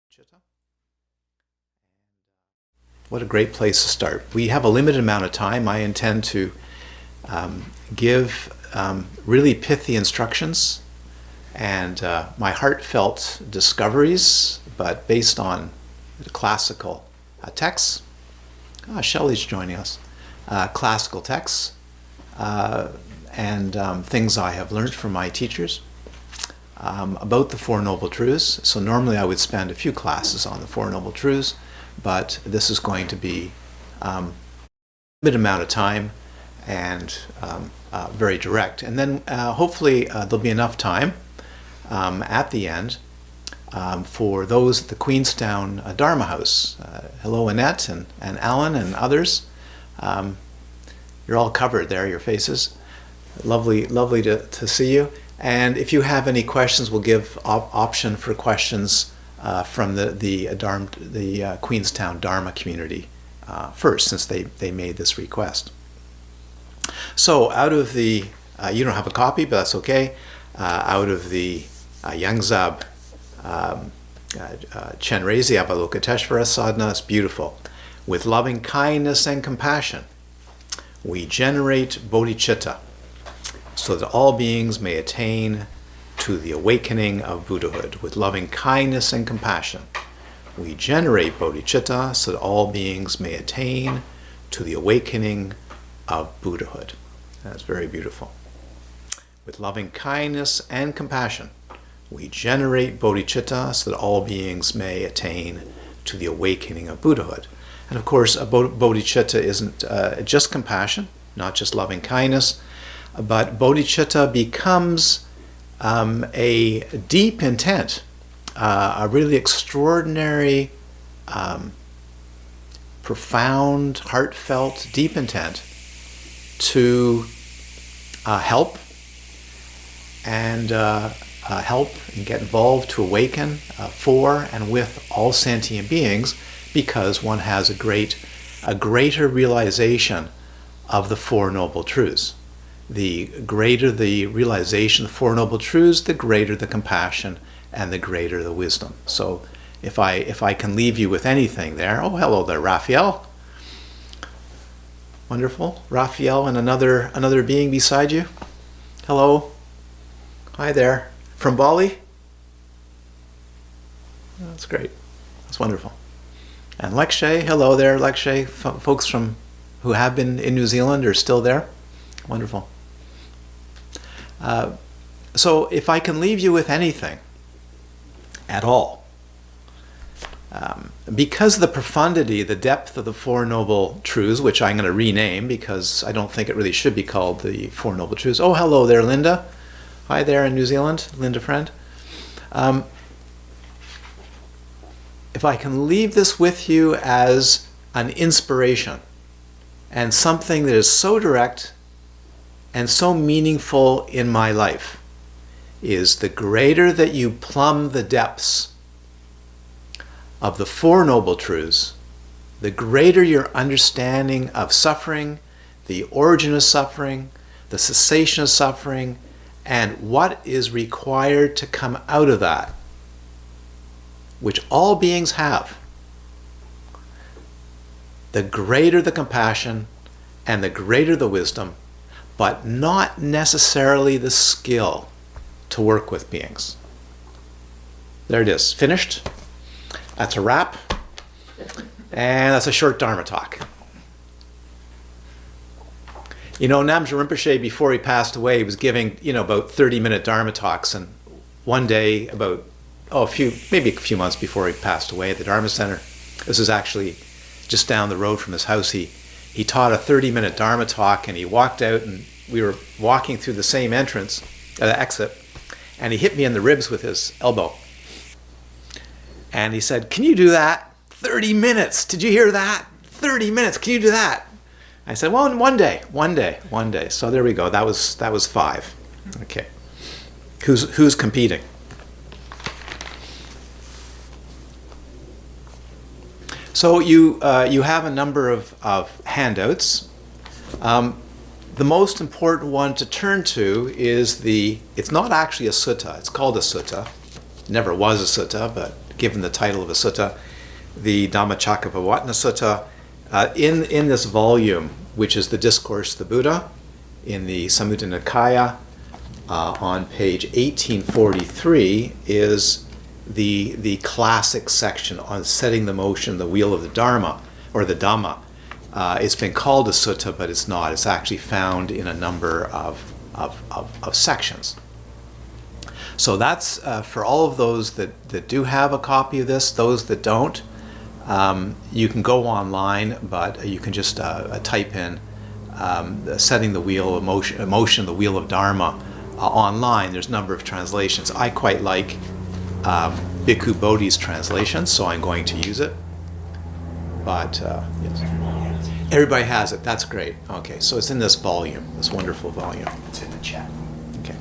Chitta. What a great place to start. We have a limited amount of time. I intend to give really pithy instructions and my heartfelt discoveries, but based on the classical texts. Shelley's joining us. Classical texts and things I have learned from my teachers about the Four Noble Truths. So normally I would spend a few classes on the Four Noble Truths, but this is going to be a limited amount of time and very direct. And then hopefully there'll be enough time at the end for those at the Queenstown Dharma House. Hello, Annette and Alan and others. You're all covered there, your faces. Lovely to see you. And if you have any questions, we'll give option for questions from the Queenstown Dharma community first, since they made this request. So out of the, you don't have a copy, but that's okay. Out of the Yangzab Chenrezi Avalokiteshvara Sadhana, it's beautiful. With loving kindness and compassion, we generate bodhicitta, so that all beings may attain to the awakening of Buddhahood. With loving kindness and compassion, we generate bodhicitta, so that all beings may attain to the awakening of Buddhahood. That's very beautiful. With loving kindness and compassion, we generate bodhicitta, so that all beings may attain to the awakening of Buddhahood. And of course, bodhicitta isn't just compassion, not just loving kindness, but bodhicitta becomes a deep intent, a really extraordinary, profound, heartfelt, deep intent to help and get involved, to awaken for and with all sentient beings, because one has a greater realization of the Four Noble Truths. The greater the realization of the Four Noble Truths, the greater the compassion and the greater the wisdom. So if I can leave you with anything there, oh, hello there, Raphael. Wonderful. Raphael and another being beside you. Hello. Hi there. From Bali? That's great. That's wonderful. And Lekshay, hello there, Lekshay. Folks who have been in New Zealand are still there. Wonderful. So if I can leave you with anything at all, because of the profundity, the depth of the Four Noble Truths, which I'm going to rename because I don't think it really should be called the Four Noble Truths. Oh, hello there, Linda. Hi there in New Zealand, Linda friend. If I can leave this with you as an inspiration and something that is so direct and so meaningful in my life, is the greater that you plumb the depths of the Four Noble Truths, the greater your understanding of suffering, the origin of suffering, the cessation of suffering, and what is required to come out of that, which all beings have. The greater the compassion and the greater the wisdom, but not necessarily the skill to work with beings. There it is, finished. That's a wrap. And that's a short Dharma talk. You know, Namja Rinpoche, before he passed away, he was giving, about 30-minute Dharma talks. And one day, maybe a few months before he passed away at the Dharma Center, this is actually just down the road from his house, he taught a 30-minute Dharma talk, and he walked out, and we were walking through the same exit, and he hit me in the ribs with his elbow. And he said, "Can you do that? 30 minutes. Did you hear that? 30 minutes. Can you do that?" I said, "Well, one day. So there we go. That was 5. Okay. Who's competing? So you have a number of handouts. The most important one to turn to is it's not actually a sutta. It's called a sutta. It never was a sutta, but given the title of a sutta, the Dhammacakkappavattana Sutta. In this volume, which is the Discourse of the Buddha, in the Samyutta Nikaya, on page 1843, is the classic section on setting the motion, the wheel of the Dharma, or the Dhamma. It's been called a sutta, but it's not. It's actually found in a number of sections. So that's for all of those that do have a copy of this. Those that don't, you can go online, but you can just type in setting the wheel of motion, the wheel of Dharma online. There's a number of translations. I quite like Bhikkhu Bodhi's translation, so I'm going to use it. But yes, everybody has it. That's great. Okay, so it's in this volume, this wonderful volume. It's in the chat. Okay.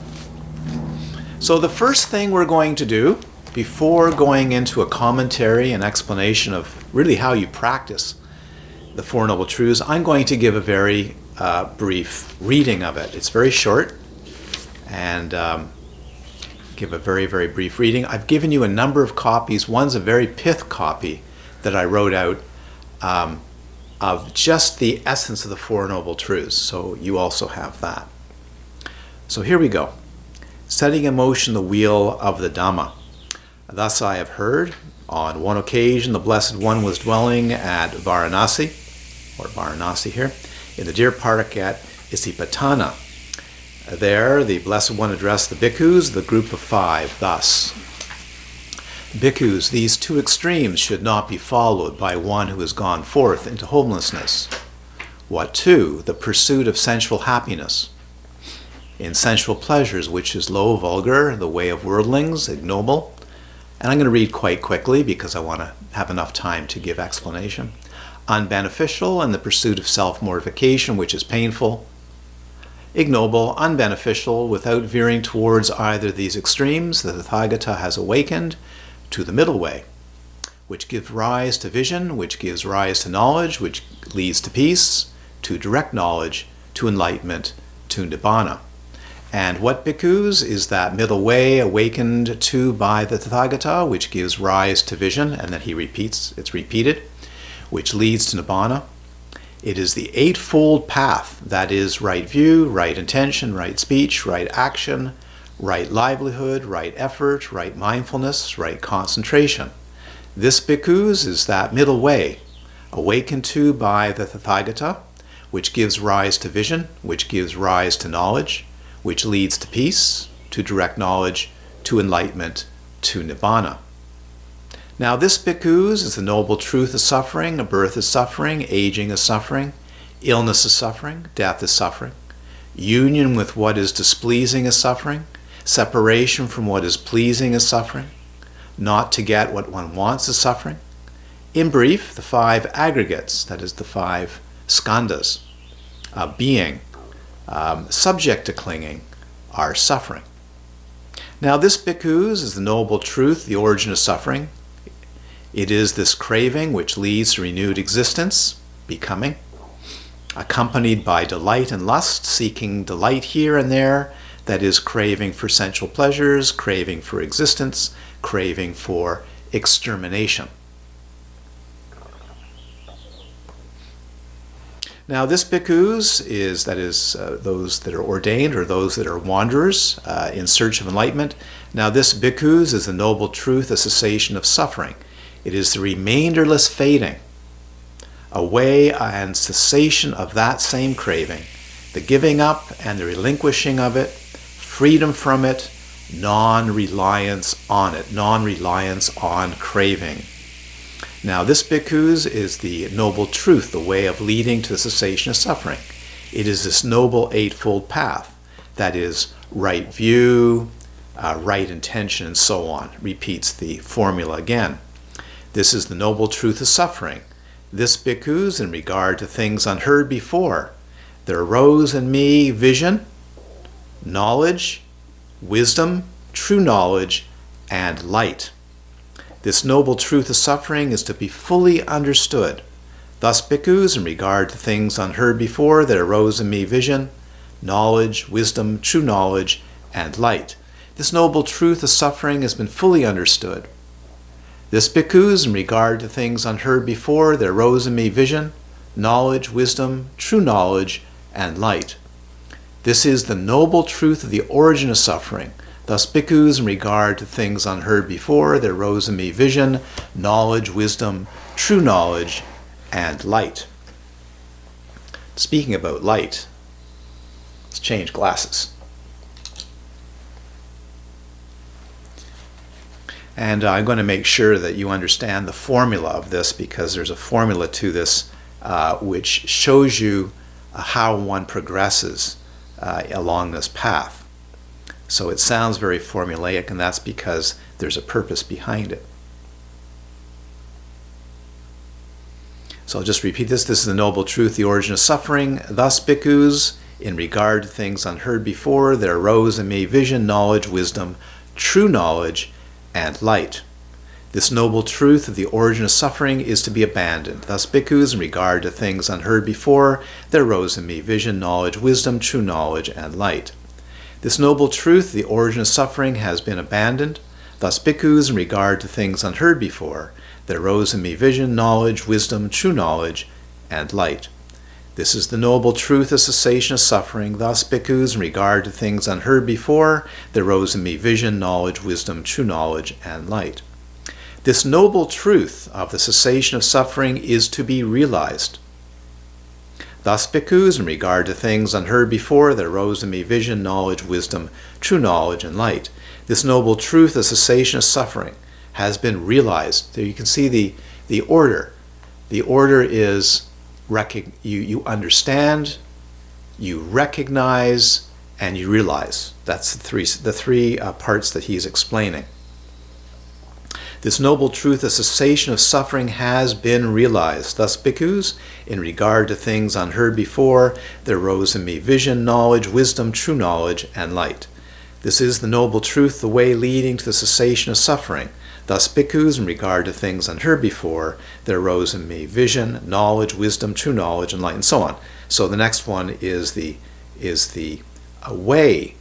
So the first thing we're going to do, before going into a commentary and explanation of really how you practice the Four Noble Truths, I'm going to give a very brief reading of it. It's very short, and give a very, very brief reading. I've given you a number of copies. One's a very pith copy that I wrote out of just the essence of the Four Noble Truths, so you also have that. So here we go. Setting in motion the wheel of the Dhamma. Thus I have heard, on one occasion the Blessed One was dwelling at Varanasi, or Varanasi here, in the deer park at Isipatana. There the Blessed One addressed the bhikkhus, the group of 5, thus: Bhikkhus, these two extremes should not be followed by one who has gone forth into homelessness. What two? The pursuit of sensual happiness, in sensual pleasures, which is low, vulgar, the way of worldlings, ignoble. And I'm going to read quite quickly because I want to have enough time to give explanation. Unbeneficial, and the pursuit of self-mortification, which is painful. Ignoble, unbeneficial, without veering towards either of these extremes, the Tathagata has awakened to the middle way, which gives rise to vision, which gives rise to knowledge, which leads to peace, to direct knowledge, to enlightenment, to nibbana. And what bhikkhus is that middle way awakened to by the Tathagata, which gives rise to vision, and then he repeats, it's repeated, which leads to nibbana. It is the eightfold path, that is right view, right intention, right speech, right action, right livelihood, right effort, right mindfulness, right concentration. This bhikkhus is that middle way, awakened to by the Tathagata, which gives rise to vision, which gives rise to knowledge, which leads to peace, to direct knowledge, to enlightenment, to nibbana. Now this bhikkhus is the noble truth of suffering. A birth is suffering, aging is suffering, illness is suffering, death is suffering. Union with what is displeasing is suffering. Separation from what is pleasing is suffering. Not to get what one wants is suffering. In brief, the 5 aggregates, that is the 5 skandhas, being, subject to clinging, are suffering. Now this bhikkhus is the noble truth, the origin of suffering. It is this craving which leads to renewed existence, becoming, accompanied by delight and lust, seeking delight here and there, that is craving for sensual pleasures, craving for existence, craving for extermination. Now this bhikkhus is, that is, those that are ordained or those that are wanderers in search of enlightenment. Now this bhikkhus is the noble truth, a cessation of suffering. It is the remainderless fading away and cessation of that same craving, the giving up and the relinquishing of it, freedom from it, non-reliance on it, non-reliance on craving. Now this bhikkhus is the noble truth, the way of leading to the cessation of suffering. It is this noble eightfold path, that is right view, right intention, and so on. Repeats the formula again. This is the noble truth of suffering. This bhikkhus, in regard to things unheard before, there arose in me vision, knowledge, wisdom, true knowledge, and light. This noble truth of suffering is to be fully understood. Thus bhikkhus, in regard to things unheard before, there arose in me vision, knowledge, wisdom, true knowledge, and light. This noble truth of suffering has been fully understood. This, bhikkhus, in regard to things unheard before, there rose in me vision, knowledge, wisdom, true knowledge, and light. This is the noble truth of the origin of suffering. Thus, bhikkhus, in regard to things unheard before, there rose in me vision, knowledge, wisdom, true knowledge, and light. Speaking about light, let's change glasses. And I'm going to make sure that you understand the formula of this, because there's a formula to this which shows you how one progresses along this path. So it sounds very formulaic, and that's because there's a purpose behind it. So I'll just repeat this. This is the noble truth, the origin of suffering. Thus, bhikkhus, in regard to things unheard before, there arose in me vision, knowledge, wisdom, true knowledge, and light. This noble truth of the origin of suffering is to be abandoned. Thus, bhikkhus, in regard to things unheard before, there arose in me vision, knowledge, wisdom, true knowledge, and light. This noble truth, the origin of suffering, has been abandoned. Thus, bhikkhus, in regard to things unheard before, there arose in me vision, knowledge, wisdom, true knowledge, and light. This is the noble truth of cessation of suffering. Thus, bhikkhus, in regard to things unheard before, there arose in me vision, knowledge, wisdom, true knowledge, and light. This noble truth of the cessation of suffering is to be realized. Thus, bhikkhus, in regard to things unheard before, there arose in me vision, knowledge, wisdom, true knowledge, and light. This noble truth of cessation of suffering has been realized. There you can see the order. The order is you understand, you recognize, and you realize. That's the three parts that he's explaining. This noble truth of cessation of suffering has been realized. Thus, bhikkhus, in regard to things unheard before, there arose in me vision, knowledge, wisdom, true knowledge, and light. This is the noble truth, the way leading to the cessation of suffering. Thus, bhikkhus, in regard to things unheard before, there arose in me vision, knowledge, wisdom, true knowledge, and light, and so on. So the next one is the way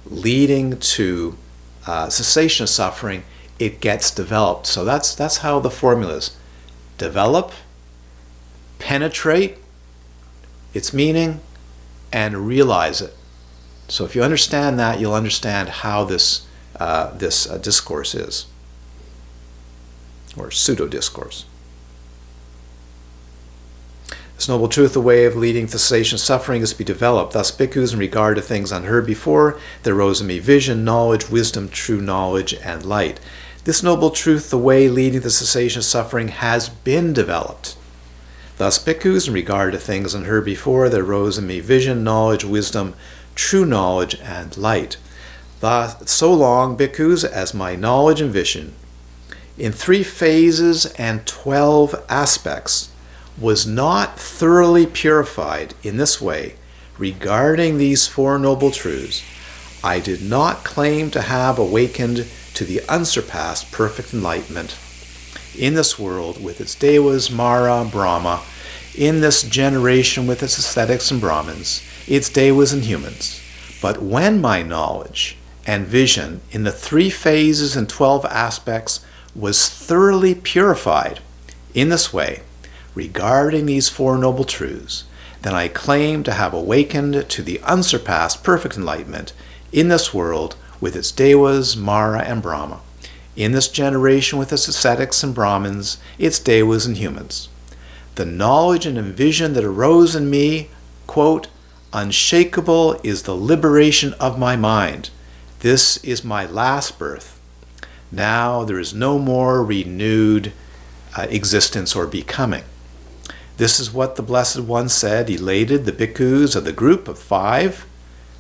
leading to cessation of suffering. It gets developed. So that's how the formula is: develop, penetrate its meaning, and realize it. So if you understand that, you'll understand how this discourse is, or pseudo-discourse. This noble truth, the way of leading to cessation of suffering, is to be developed. Thus, bhikkhus, in regard to things unheard before, there arose in me vision, knowledge, wisdom, true knowledge, and light. This noble truth, the way leading to the cessation of suffering, has been developed. Thus, bhikkhus, in regard to things unheard before, there arose in me vision, knowledge, wisdom, true knowledge, and light. Thus, so long, bhikkhus, as my knowledge and vision, in 3 phases and 12 aspects, was not thoroughly purified in this way regarding these 4 noble truths, I did not claim to have awakened to the unsurpassed perfect enlightenment in this world with its devas, Mara, Brahma, in this generation with its ascetics and Brahmins, its devas and humans. But when my knowledge and vision in the 3 phases and 12 aspects was thoroughly purified in this way regarding these 4 noble truths, then I claim to have awakened to the unsurpassed perfect enlightenment in this world with its devas, Mara, and Brahma, in this generation with its ascetics and Brahmins, its devas and humans. The knowledge and vision that arose in me, quote, unshakable is the liberation of my mind. This is my last birth. Now there is no more renewed existence or becoming. This is what the Blessed One said, elated the bhikkhus of the group of 5,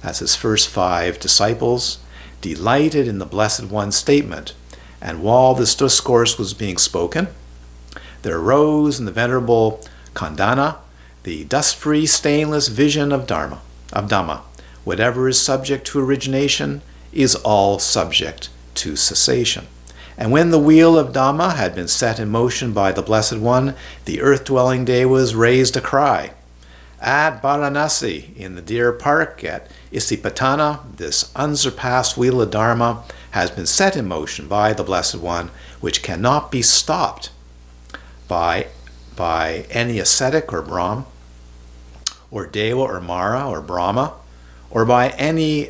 that's his first 5 disciples, delighted in the Blessed One's statement. And while this discourse was being spoken, there arose in the Venerable Khandana the dust-free, stainless vision of Dhamma. Whatever is subject to origination is all subject to cessation. And when the wheel of Dhamma had been set in motion by the Blessed One, the earth-dwelling devas raised a cry, At Varanasi, in the Deer Park at Isipatana, this unsurpassed wheel of Dharma has been set in motion by the Blessed One, which cannot be stopped by any ascetic or Brahm, or Deva or Mara or Brahma, or by any,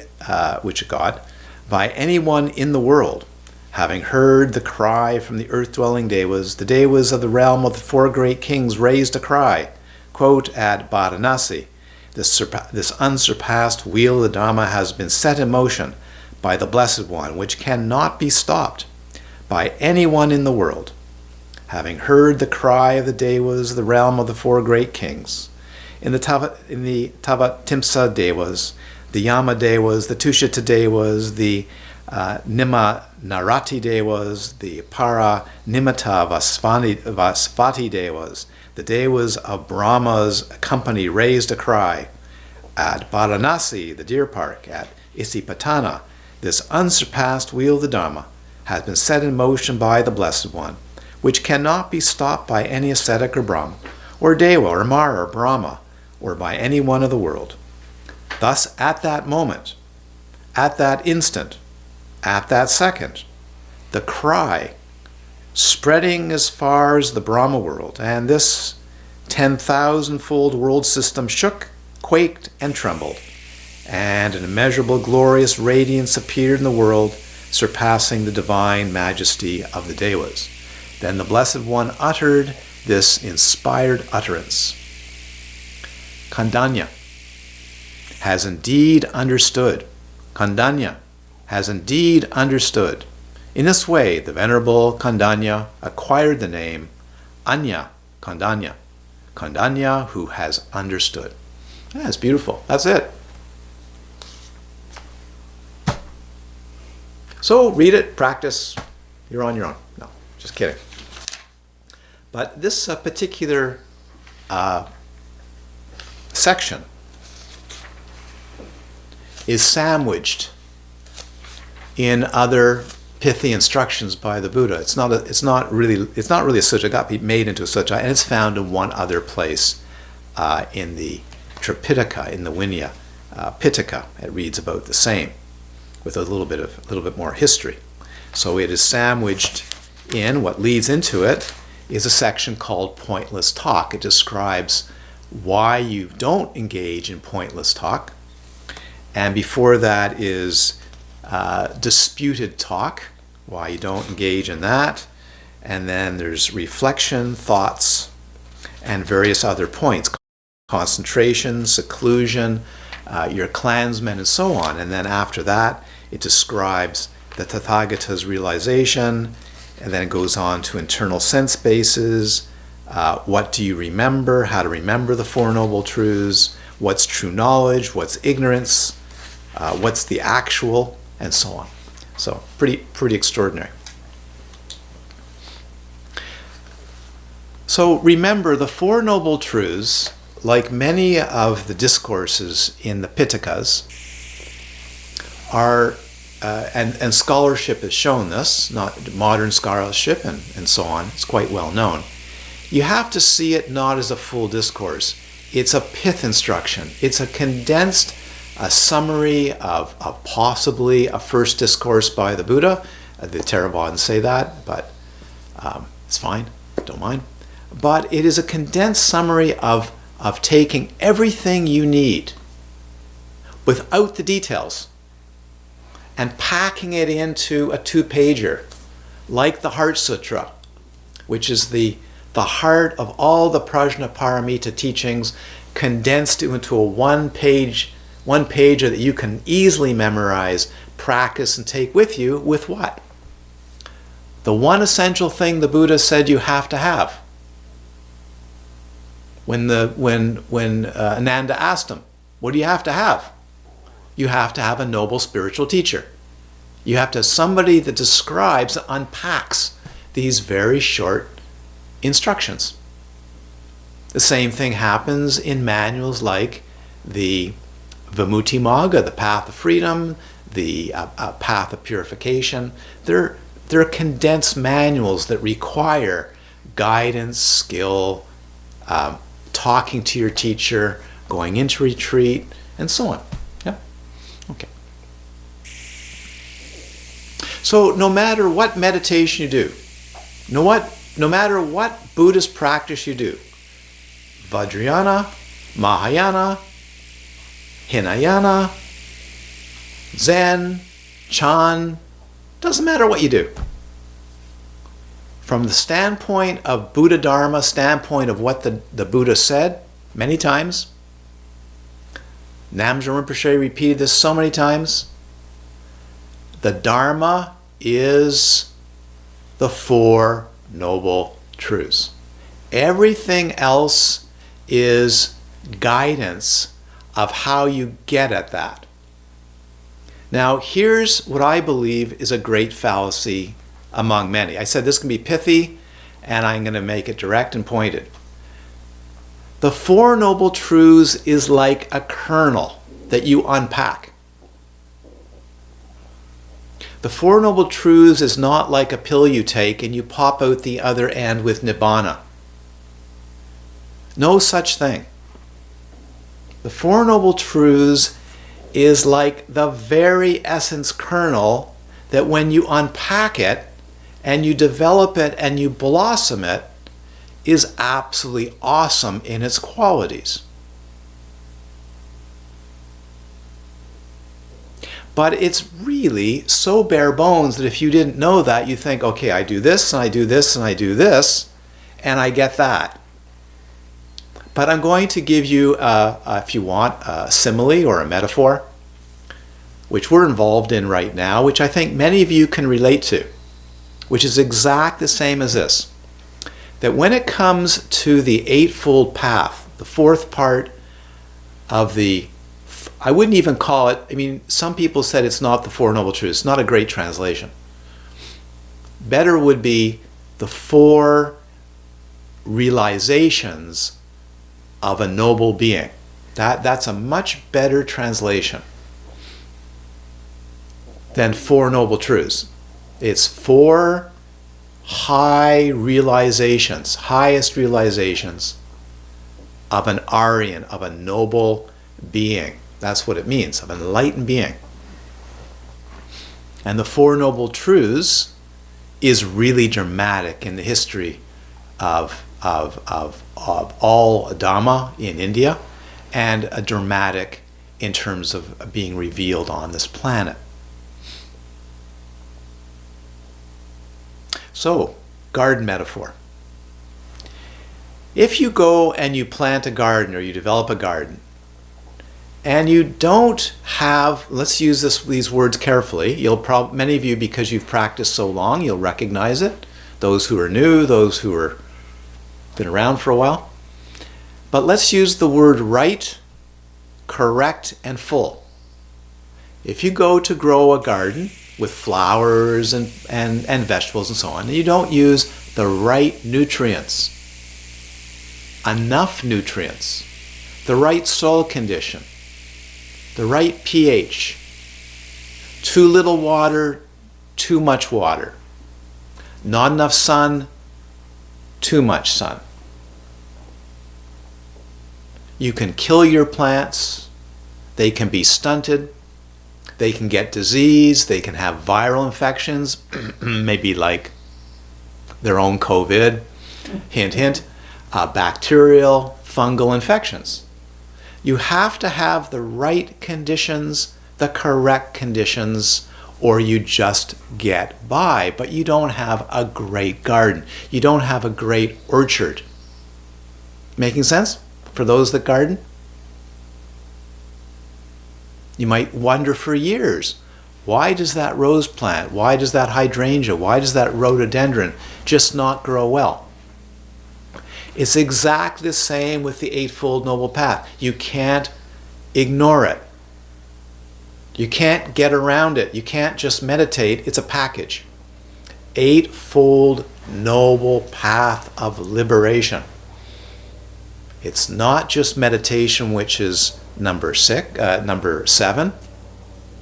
which is God, by anyone in the world. Having heard the cry from the earth-dwelling Devas, the Devas of the realm of the four great kings raised a cry, quote, at Varanasi, this unsurpassed wheel of the Dharma has been set in motion by the Blessed One, which cannot be stopped by anyone in the world. Having heard the cry of the Devas of the realm of the four great kings, in the Tavatimsa Devas, the Yama Devas, the Tushita Devas, the Nima Narati Devas, the Para Nimata Vaspati Devas, the Devas of Brahma's company raised a cry. At Varanasi, the Deer Park, at Isipatana, this unsurpassed wheel of the Dharma has been set in motion by the Blessed One, which cannot be stopped by any ascetic or Brahma, or Deva, or Mara, or Brahma, or by any one of the world. Thus, at that moment, at that instant, at that second, the cry, spreading as far as the Brahma world, and this 10,000-fold world system shook, quaked, and trembled, and an immeasurable glorious radiance appeared in the world, surpassing the divine majesty of the Devas. Then the Blessed One uttered this inspired utterance. Kandanya has indeed understood. Kandanya has indeed understood. In this way, the Venerable Kandanya acquired the name Anya Kandanya. Kandanya who has understood. That's beautiful. That's it. So read it, practice. You're on your own. No, just kidding. But this particular section is sandwiched in other pithy instructions by the Buddha. It's not really a sutta. It got made into a sutta, and it's found in one other place in the Tripitaka, in the Vinaya Pitaka. It reads about the same, with a little bit more history. So it is sandwiched in what leads into it is a section called Pointless Talk. It describes why you don't engage in pointless talk. And before that is disputed talk, why you don't engage in that. And then there's reflection, thoughts, and various other points. Concentration, seclusion, your clansmen, and so on. And then after that, it describes the Tathagata's realization, and then it goes on to internal sense bases, what do you remember, how to remember the Four Noble Truths, what's true knowledge, what's ignorance, what's the actual, and so on. So pretty extraordinary. So remember, the Four Noble Truths, like many of the discourses in the Pitakas, are, and scholarship has shown this, not modern scholarship and so on, it's quite well known. You have to see it not as a full discourse. It's a pith instruction. It's a condensed summary of possibly a first discourse by the Buddha. The Theravadins say that, but it's fine, don't mind. But it is a condensed summary of taking everything you need without the details and packing it into a 2-pager, like the Heart Sutra, which is the heart of all the Prajnaparamita teachings, condensed into a one-pager that you can easily memorize, practice, and take with you with what? The one essential thing the Buddha said you have to have. When Ananda asked him, what do you have to have? You have to have a noble spiritual teacher. You have to have somebody that describes, that unpacks these very short instructions. The same thing happens in manuals like the Vimutti Magga, the Path of Freedom, the Path of Purification. They're condensed manuals that require guidance, skill, talking to your teacher, going into retreat, and so on. Yeah? Okay. So no matter what meditation you do, no matter what Buddhist practice you do, Vajrayana, Mahayana, Hinayana, Zen, Chan, doesn't matter what you do. From the standpoint of Buddha Dharma, standpoint of what the Buddha said many times, Namgyal Rinpoche repeated this so many times, the Dharma is the Four Noble Truths. Everything else is guidance of how you get at that. Now, here's what I believe is a great fallacy among many. I said this can be pithy, and I'm going to make it direct and pointed. The Four Noble Truths is like a kernel that you unpack. The Four Noble Truths is not like a pill you take and you pop out the other end with Nibbana. No such thing. The Four Noble Truths is like the very essence kernel that when you unpack it and you develop it and you blossom it, is absolutely awesome in its qualities. But it's really so bare bones that if you didn't know that, you think, okay, I do this and I do this and I do this, and I get that. But I'm going to give you, if you want, a simile or a metaphor, which we're involved in right now, which I think many of you can relate to, which is exact the same as this. That when it comes to the Eightfold Path, the fourth part of the, I wouldn't even call it, I mean, some people said it's not the Four Noble Truths. It's not a great translation. Better would be the four realizations of a noble being. That's a much better translation than Four Noble Truths. It's four high realizations, highest realizations of an Aryan, of a noble being. That's what it means, of an enlightened being. And the Four Noble Truths is really dramatic in the history of all Dharma in India, and a dramatic in terms of being revealed on this planet. So, garden metaphor. If you go and you plant a garden or you develop a garden, and you don't have, let's use these words carefully, many of you, because you've practiced so long, you'll recognize it. Those who are new, those who are been around for a while. But let's use the word right, correct, and full. If you go to grow a garden with flowers and vegetables and so on, and you don't use the right nutrients, enough nutrients, the right soil condition, the right pH, too little water, too much water, not enough sun, too much sun. You can kill your plants, they can be stunted, they can get disease, they can have viral infections, maybe like their own COVID, hint, hint, bacterial, fungal infections. You have to have the right conditions, the correct conditions, or you just get by, but you don't have a great garden. You don't have a great orchard. Making sense for those that garden? You might wonder for years, why does that rose plant, why does that hydrangea, why does that rhododendron just not grow well? It's exactly the same with the Eightfold Noble Path. You can't ignore it. You can't get around it. You can't just meditate. It's a package. Eightfold Noble Path of liberation. It's not just meditation, which is number 7,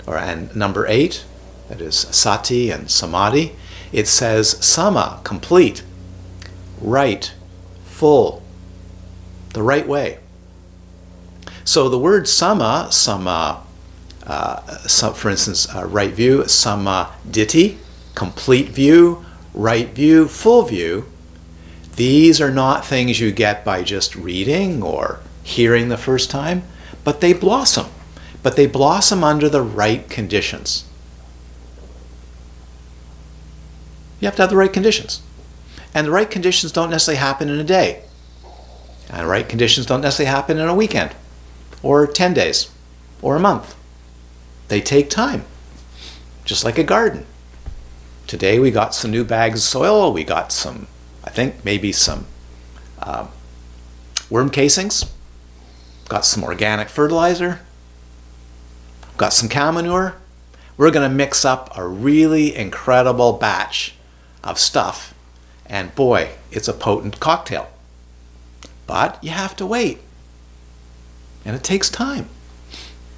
and number 8, that is sati and samadhi. It says sama, complete, right, full, the right way. So the word sama, for instance, right view, samaditi, complete view, right view, full view, these are not things you get by just reading or hearing the first time, but they blossom. But they blossom under the right conditions. You have to have the right conditions. And the right conditions don't necessarily happen in a day. And the right conditions don't necessarily happen in a weekend, or 10 days, or a month. They take time, just like a garden. Today we got some new bags of soil, we got some, I think maybe some worm casings, got some organic fertilizer, got some cow manure. We're going to mix up a really incredible batch of stuff, and boy, it's a potent cocktail. But you have to wait, and it takes time,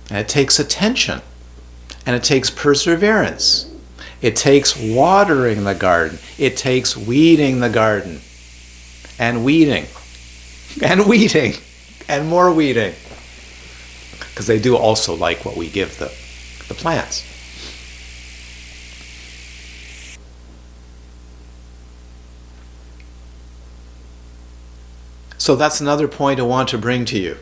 and it takes attention, and it takes perseverance. It takes watering the garden. It takes weeding the garden, and weeding, and weeding, and more weeding, because they do also like what we give the plants. So that's another point I want to bring to you.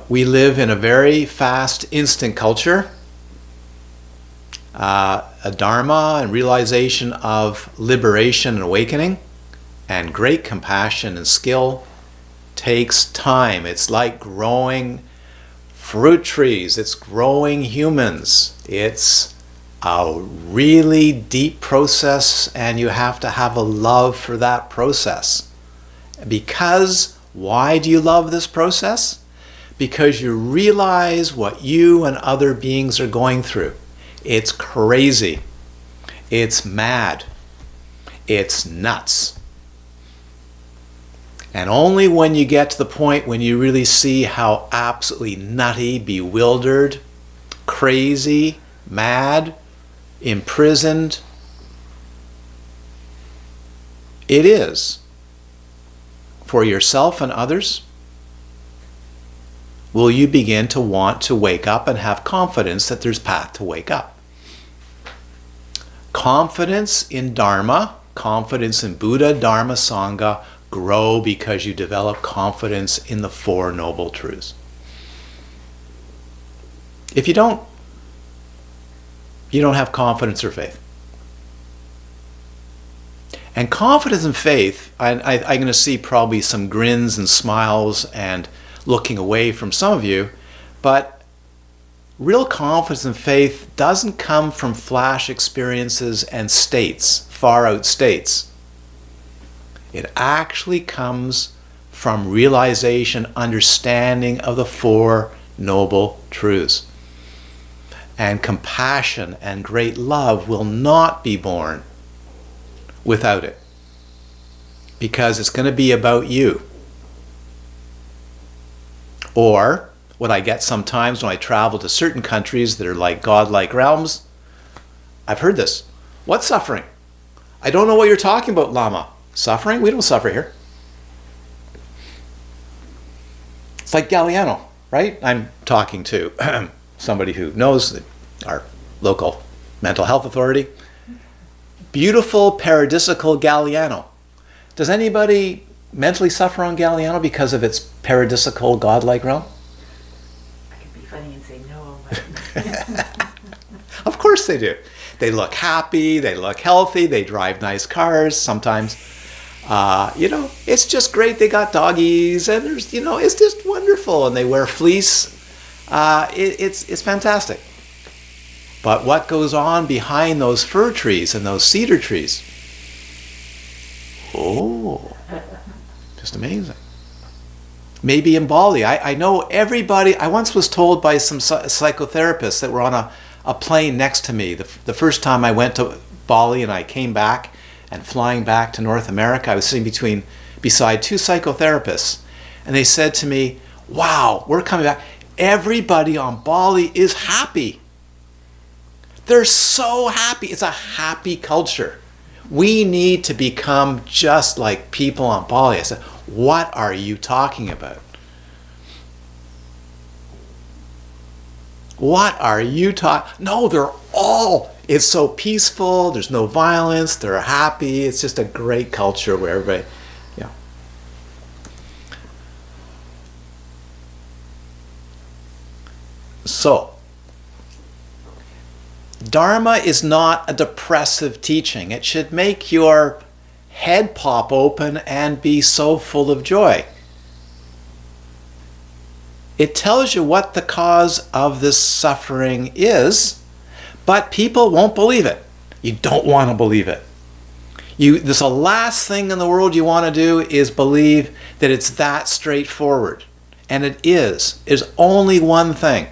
We live in a very fast, instant culture. A Dharma and realization of liberation and awakening and great compassion and skill takes time. It's like growing fruit trees. It's growing humans. It's a really deep process, and you have to have a love for that process. Because, why do you love this process? Because you realize what you and other beings are going through. It's crazy. It's mad. It's nuts. And only when you get to the point when you really see how absolutely nutty, bewildered, crazy, mad, imprisoned it is for yourself and others, will you begin to want to wake up and have confidence that there's path to wake up. Confidence in Dharma, confidence in Buddha, Dharma, Sangha grow because you develop confidence in the Four Noble Truths. If you don't have confidence or faith. And confidence and faith, I'm going to see probably some grins and smiles and looking away from some of you, but real confidence and faith doesn't come from flash experiences and states, far out states. It actually comes from realization, understanding of the Four Noble Truths. And compassion and great love will not be born without it, because it's going to be about you. Or what I get sometimes when I travel to certain countries that are like godlike realms, I've heard this. What suffering? I don't know what you're talking about, Lama. Suffering? We don't suffer here. It's like Galiano, right? I'm talking to somebody who knows our local mental health authority. Beautiful paradisical Galiano. Does anybody mentally suffer on Galiano because of its paradisical godlike realm? I could be funny and say no, but Of course they do. They look happy, they look healthy, they drive nice cars sometimes. It's just great. They got doggies, and there's, it's just wonderful. And they wear fleece. It's fantastic. But what goes on behind those fir trees and those cedar trees? Oh, just amazing. Maybe in Bali. I know everybody. I once was told by some psychotherapists that were on a plane next to me. The first time I went to Bali and I came back, and flying back to North America, I was sitting beside two psychotherapists, and they said to me, "Wow, we're coming back. Everybody on Bali is happy. They're so happy. It's a happy culture. We need to become just like people on Bali." I said, "What are you talking about?" What are you talking? No, they're all, it's so peaceful. There's no violence. They're happy. It's just a great culture where everybody, yeah. So, Dharma is not a depressive teaching. It should make your head pop open and be so full of joy. It tells you what the cause of this suffering is, but people won't believe it. You don't want to believe it. This the last thing in the world you want to do is believe that it's that straightforward. And it is. There's only one thing.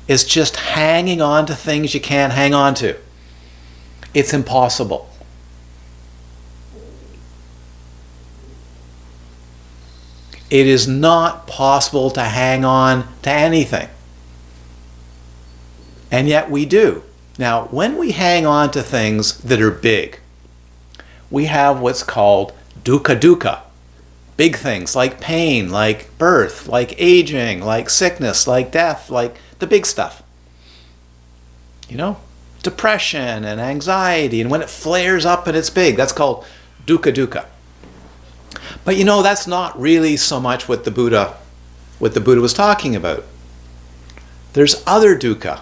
It's just hanging on to things you can't hang on to. It's impossible. It is not possible to hang on to anything. And yet we do. Now, when we hang on to things that are big, we have what's called dukkha. Big things like pain, like birth, like aging, like sickness, like death, like the big stuff. You know, depression and anxiety. And when it flares up and it's big, that's called dukkha. But you know, that's not really so much what the Buddha was talking about. There's other dukkha.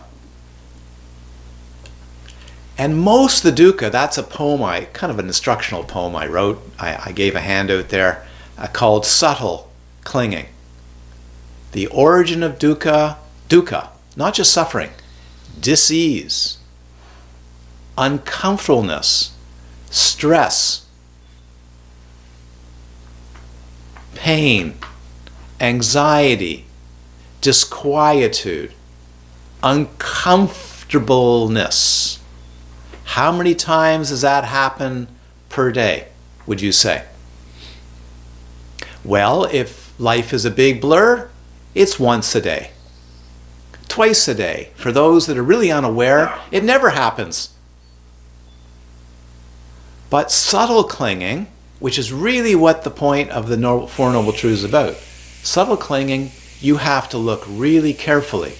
And most of the dukkha, that's a poem, kind of an instructional poem I wrote. I gave a handout there called Subtle Clinging. The origin of dukkha, not just suffering, dis-ease, uncomfortableness, stress, pain, anxiety, disquietude, uncomfortableness. How many times does that happen per day, would you say? Well, if life is a big blur, it's once a day, twice a day. For those that are really unaware, it never happens. But subtle clinging, which is really what the point of the Four Noble Truths is about. Subtle clinging, you have to look really carefully.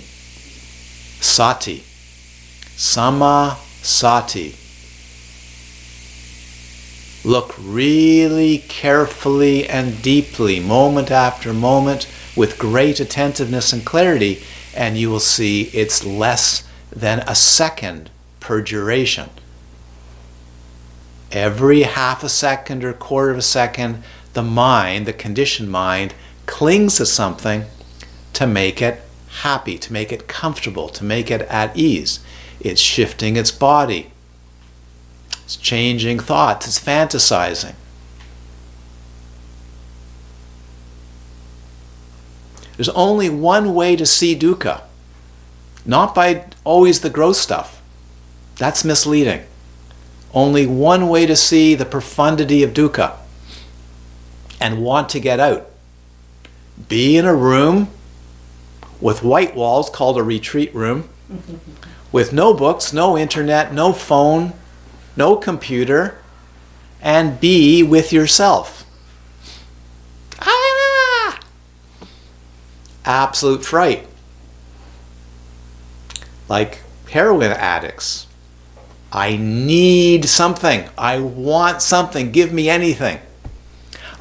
Sati. Sama sati. Look really carefully and deeply, moment after moment, with great attentiveness and clarity, and you will see it's less than a second per duration. Every half a second or quarter of a second, the mind, the conditioned mind, clings to something to make it happy, to make it comfortable, to make it at ease. It's shifting its body. It's changing thoughts. It's fantasizing. There's only one way to see dukkha, not by always the gross stuff. That's misleading. Only one way to see the profundity of dukkha and want to get out. Be in a room with white walls called a retreat room, with no books, no internet, no phone, no computer, and be with yourself. Ah! Absolute fright. Like heroin addicts. I need something. I want something. Give me anything.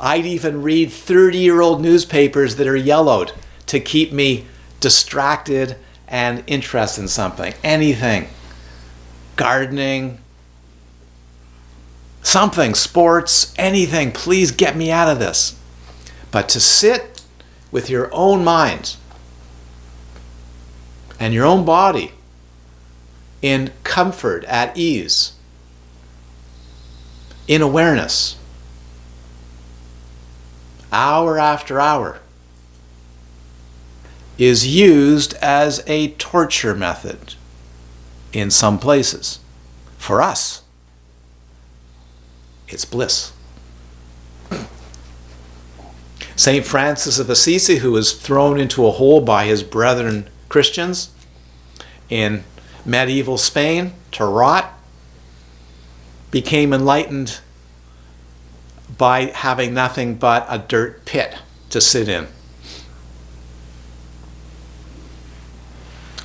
I'd even read 30-year-old newspapers that are yellowed to keep me distracted and interested in something. Anything. Gardening. Something. Sports. Anything. Please get me out of this. But to sit with your own mind and your own body in comfort, at ease, in awareness, hour after hour, is used as a torture method in some places. For us, it's bliss. St. Francis of Assisi, who was thrown into a hole by his brethren Christians in medieval Spain to rot, became enlightened by having nothing but a dirt pit to sit in.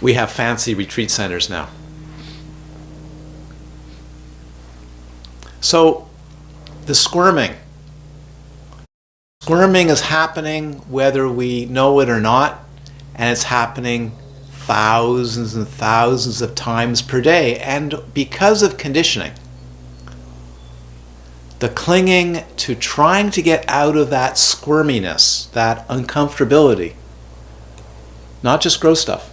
We have fancy retreat centers now. So, the squirming. Squirming is happening whether we know it or not, and it's happening thousands and thousands of times per day. And because of conditioning, the clinging to trying to get out of that squirminess, that uncomfortability, not just gross stuff,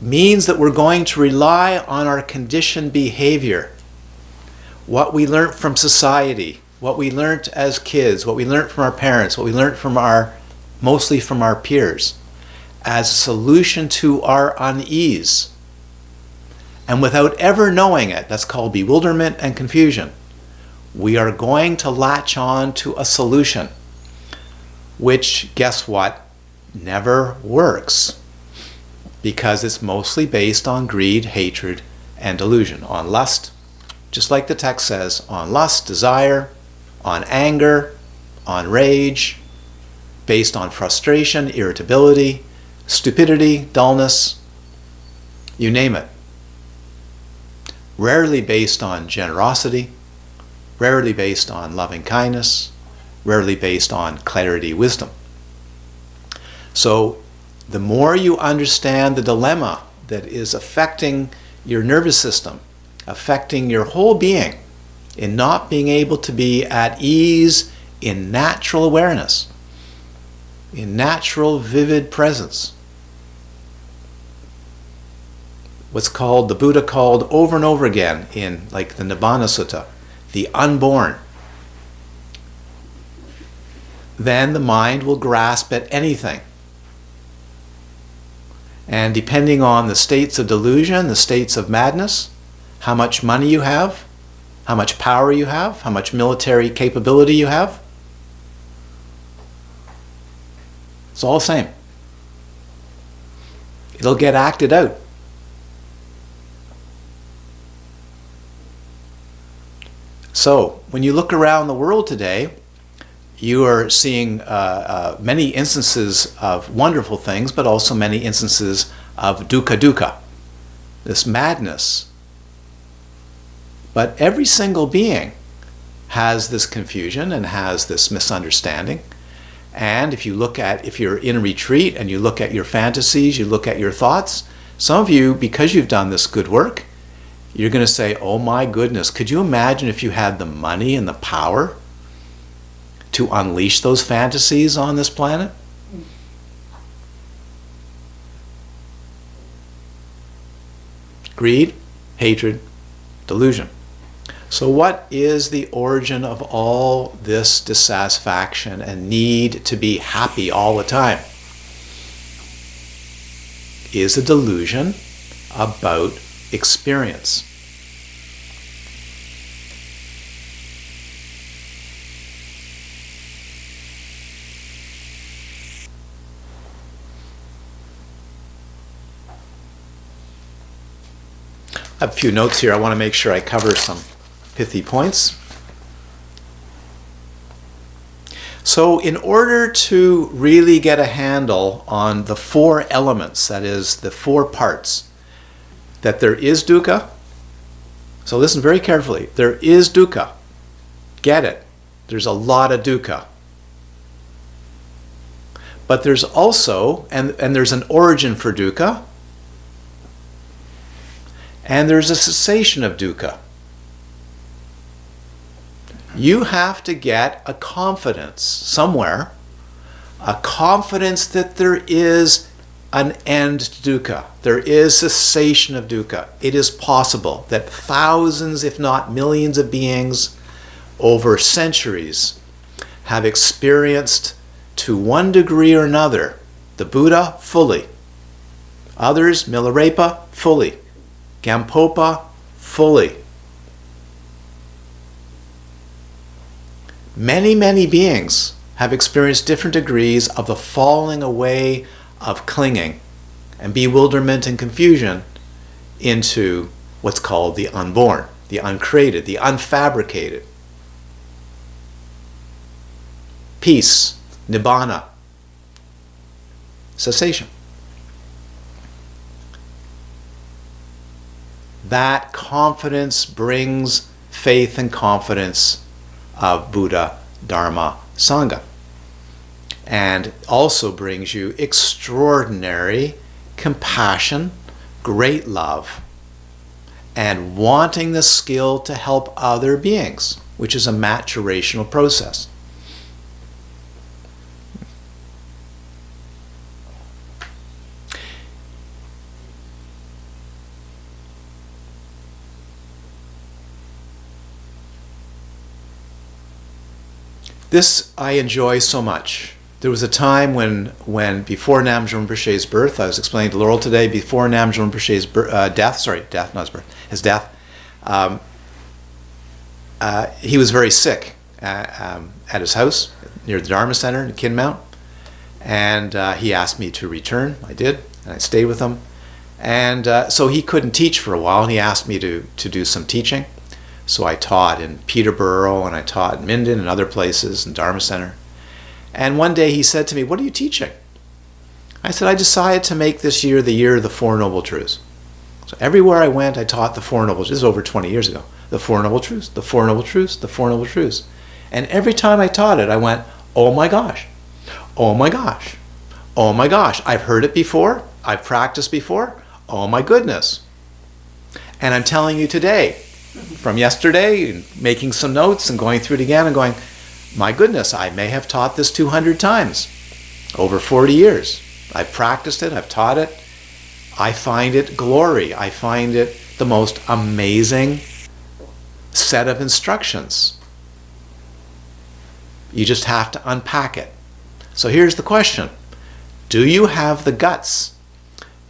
means that we're going to rely on our conditioned behavior, what we learned from society, what we learned as kids, what we learned from our parents, what we learned from mostly from our peers, as a solution to our unease. And without ever knowing it, that's called bewilderment and confusion, we are going to latch on to a solution, which, guess what, never works, because it's mostly based on greed, hatred, and delusion, on lust, just like the text says, on lust, desire, on anger, on rage, based on frustration, irritability, stupidity, dullness, you name it. Rarely based on generosity, rarely based on loving kindness, rarely based on clarity, wisdom. So the more you understand the dilemma that is affecting your nervous system, affecting your whole being, in not being able to be at ease in natural awareness, in natural vivid presence, what's called, the Buddha called over and over again in like the Nibbana Sutta, the unborn, then the mind will grasp at anything. And depending on the states of delusion, the states of madness, how much money you have, how much power you have, how much military capability you have, it's all the same. It'll get acted out. So, when you look around the world today, you are seeing many instances of wonderful things, but also many instances of dukkha, this madness. But every single being has this confusion and has this misunderstanding. And if you're in a retreat and you look at your fantasies, you look at your thoughts, some of you, because you've done this good work, you're going to say, oh my goodness, could you imagine if you had the money and the power to unleash those fantasies on this planet? Greed, hatred, delusion. So what is the origin of all this dissatisfaction and need to be happy all the time? Is a delusion about experience. I have a few notes here. I want to make sure I cover some pithy points. So in order to really get a handle on the four elements, that is the four parts, that there is dukkha, so listen very carefully, there is dukkha, get it, there's a lot of dukkha. But there's also, and there's an origin for dukkha, and there's a cessation of dukkha. You have to get a confidence somewhere, a confidence that there is an end to dukkha. There is cessation of dukkha. It is possible that thousands, if not millions of beings over centuries have experienced to one degree or another the Buddha fully. Others, Milarepa, fully. Gampopa, fully. Many, many beings have experienced different degrees of the falling away of clinging and bewilderment and confusion into what's called the unborn, the uncreated, the unfabricated. Peace, nibbana, cessation. that confidence brings faith and confidence of Buddha, Dharma, Sangha. And also brings you extraordinary compassion, great love, and wanting the skill to help other beings, which is a maturational process. This I enjoy so much. There was a time when before Namgyal Rinpoche's birth, I was explaining to Laurel today, before Namgyal Rinpoche's his death, he was very sick at his house near the Dharma Center in Kinmount, and he asked me to return. I did, and I stayed with him. And so he couldn't teach for a while, and he asked me to do some teaching. So I taught in Peterborough, and I taught in Minden and other places, in Dharma Center. And one day he said to me, "What are you teaching?" I said, "I decided to make this year the year of the Four Noble Truths." So everywhere I went, I taught the Four Noble Truths. This is over 20 years ago. The Four Noble Truths, the Four Noble Truths, the Four Noble Truths. And every time I taught it, I went, "Oh my gosh, oh my gosh, oh my gosh. I've heard it before. I've practiced before. Oh my goodness." And I'm telling you today, from yesterday, and making some notes and going through it again and going, my goodness, I may have taught this 200 times over 40 years. I've practiced it, I've taught it. I find it glory. I find it the most amazing set of instructions. You just have to unpack it. So here's the question. Do you have the guts?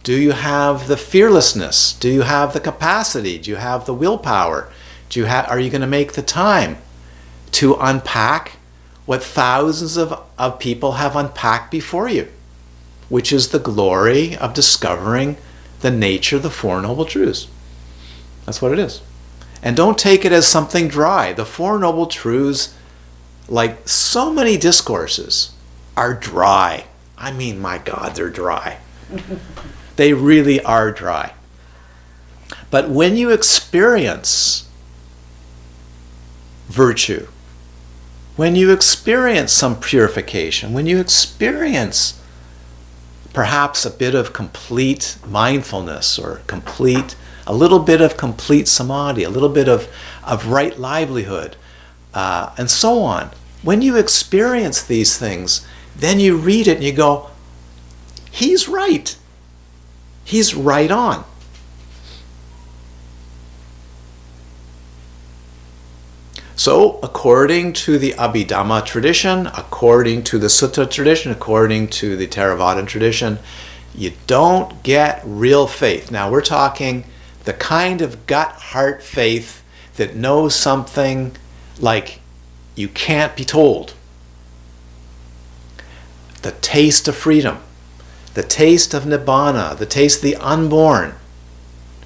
Do you have the fearlessness? Do you have the capacity? Do you have the willpower? Are you going to make the time to unpack what thousands of people have unpacked before you, which is the glory of discovering the nature of the Four Noble Truths? That's what it is. And don't take it as something dry. The Four Noble Truths, like so many discourses, are dry. I mean, my God, they're dry. They really are dry. But when you experience virtue, when you experience some purification, when you experience perhaps a bit of complete mindfulness or a little bit of complete samadhi, a little bit of right livelihood, and so on, when you experience these things, then you read it and you go, he's right. He's right on. So, according to the Abhidhamma tradition, according to the Sutta tradition, according to the Theravada tradition, you don't get real faith. Now, we're talking the kind of gut-heart faith that knows something like you can't be told. The taste of freedom, the taste of nibbana, the taste of the unborn,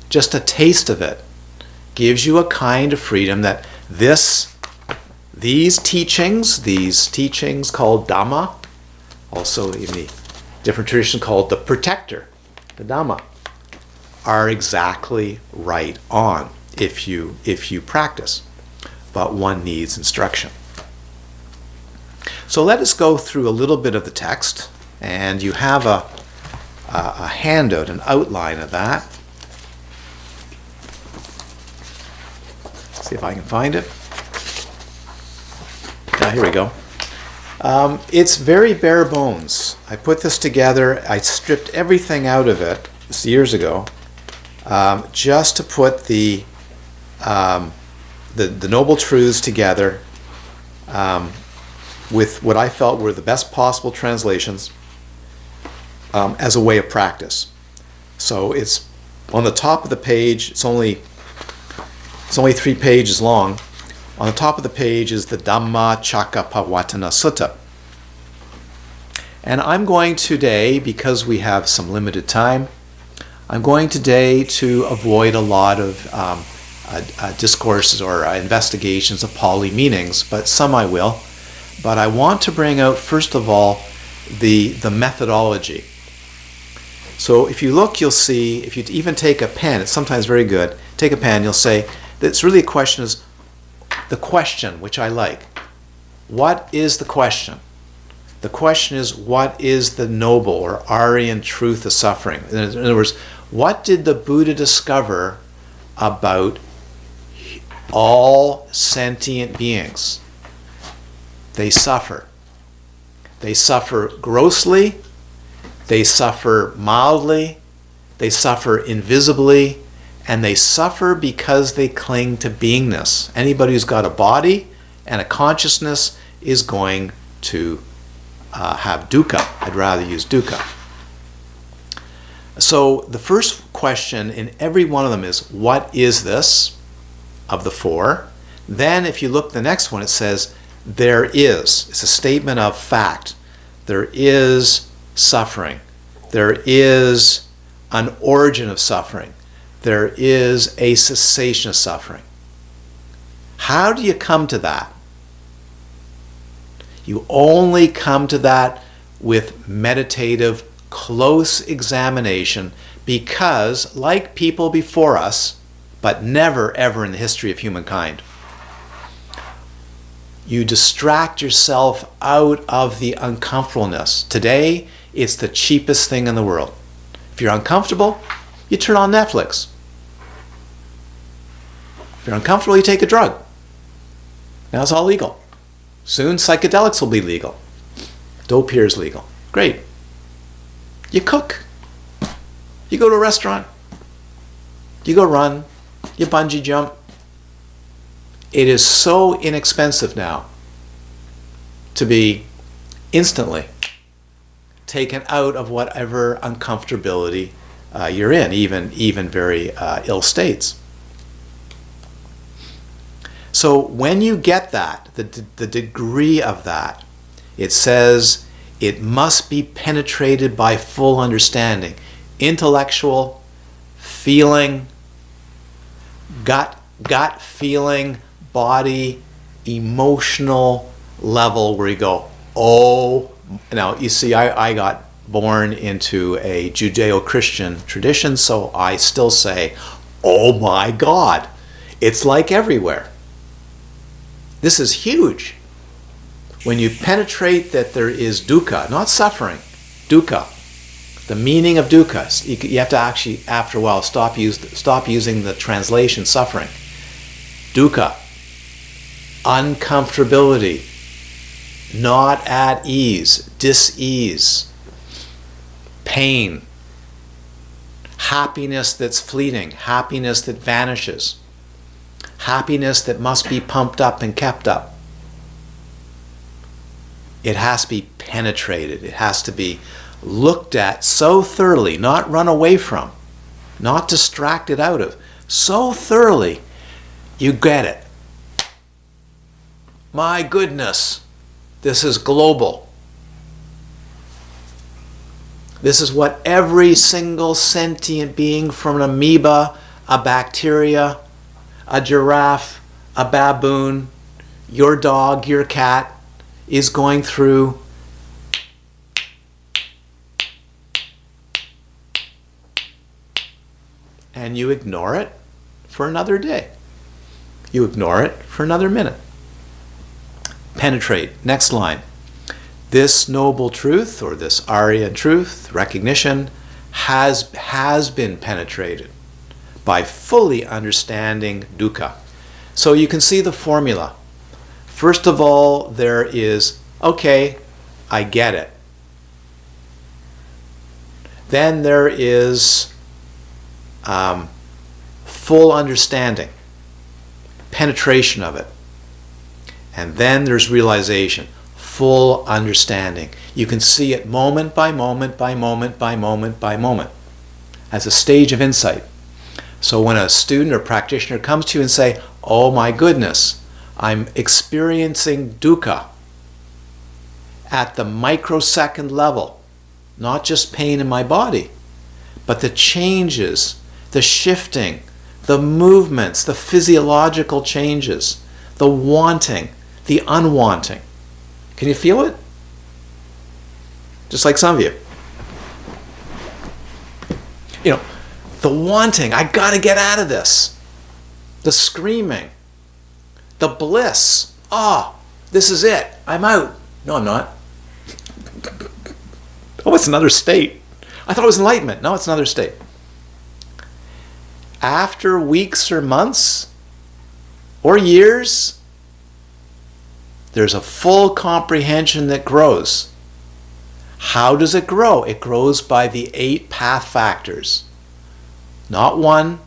just a taste of it gives you a kind of freedom that these teachings called Dhamma, also in the different tradition called the protector, the Dhamma, are exactly right on if you practice. But one needs instruction. So let us go through a little bit of the text, and you have a handout, an outline of that. See if I can find it. Here we go. It's very bare bones. I put this together. I stripped everything out of it years ago, just to put the Noble Truths together with what I felt were the best possible translations as a way of practice. So it's on the top of the page. It's only 3 pages long. On the top of the page is the Dhammacakkappavattana Sutta. And I'm going today, because we have some limited time, I'm going today to avoid a lot of discourses or investigations of Pali meanings, but some I will. But I want to bring out, first of all, the methodology. So if you look, you'll see, if you even take a pen, it's sometimes very good, take a pen, you'll say, it's really a question is, the question, which I like. What is the question? The question is, what is the noble or Aryan truth of suffering? In other words, what did the Buddha discover about all sentient beings? They suffer. They suffer grossly, they suffer mildly, they suffer invisibly, and they suffer because they cling to beingness. Anybody who's got a body and a consciousness is going to have dukkha. I'd rather use dukkha. So the first question in every one of them is, what is this of the four? Then if you look at the next one, it says, there is. It's a statement of fact. There is suffering. There is an origin of suffering. There is a cessation of suffering. How do you come to that? You only come to that with meditative, close examination, because, like people before us, but never ever in the history of humankind, you distract yourself out of the uncomfortableness. Today, it's the cheapest thing in the world. If you're uncomfortable, you turn on Netflix. If you're uncomfortable, you take a drug. Now it's all legal. Soon, psychedelics will be legal. Dope here is legal. Great. You cook. You go to a restaurant. You go run. You bungee jump. It is so inexpensive now to be instantly taken out of whatever uncomfortability you're in, even very ill states. So when you get that, the degree of that, it says it must be penetrated by full understanding. Intellectual, feeling, gut feeling, body, emotional level where you go, oh, now you see, I got born into a Judeo-Christian tradition, so I still say, oh my God, it's like everywhere. This is huge. When you penetrate that there is dukkha, not suffering, dukkha, the meaning of dukkha, you have to actually, after a while, stop using the translation suffering. Dukkha, uncomfortability, not at ease, dis-ease, pain, happiness that's fleeting, happiness that vanishes, happiness that must be pumped up and kept up. It has to be penetrated. It has to be looked at so thoroughly, not run away from, not distracted out of, so thoroughly you get it. My goodness, this is global. This is what every single sentient being, from an amoeba, a bacteria, a giraffe, a baboon, your dog, your cat, is going through. And you ignore it for another day. You ignore it for another minute. Penetrate. Next line. This noble truth, or this Aryan truth, recognition, has been penetrated by fully understanding dukkha. So you can see the formula. First of all, there is, okay, I get it. Then there is full understanding, penetration of it. And then there's realization, full understanding. You can see it moment by moment by moment by moment by moment as a stage of insight. So when a student or practitioner comes to you and say, oh my goodness, I'm experiencing dukkha at the microsecond level, not just pain in my body, but the changes, the shifting, the movements, the physiological changes, the wanting, the unwanting. Can you feel it? Just like some of you. You know, the wanting, I gotta get out of this. the screaming, the bliss. Oh, this is it. I'm out. No, I'm not. Oh, it's another state. I thought it was enlightenment. No, it's another state. After weeks or months or years, there's a full comprehension that grows. How does it grow? It grows by the 8 path factors. Not one,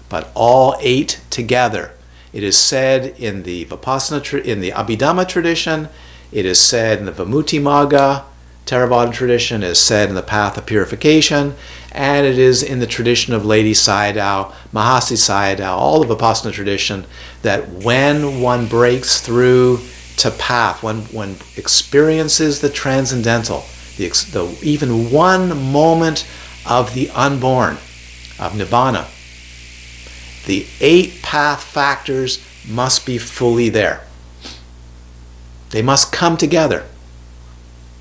but all 8 together. It is said in the Vipassana, in the Abhidhamma tradition, it is said in the Vimuttimagga Theravada tradition, it is said in the Path of Purification, and it is in the tradition of Lady Sayadaw, Mahasi Sayadaw, all the Vipassana tradition, that when one breaks through to path, when one experiences the transcendental, the even one moment of the unborn, of Nibbana, the 8 path factors must be fully there. They must come together,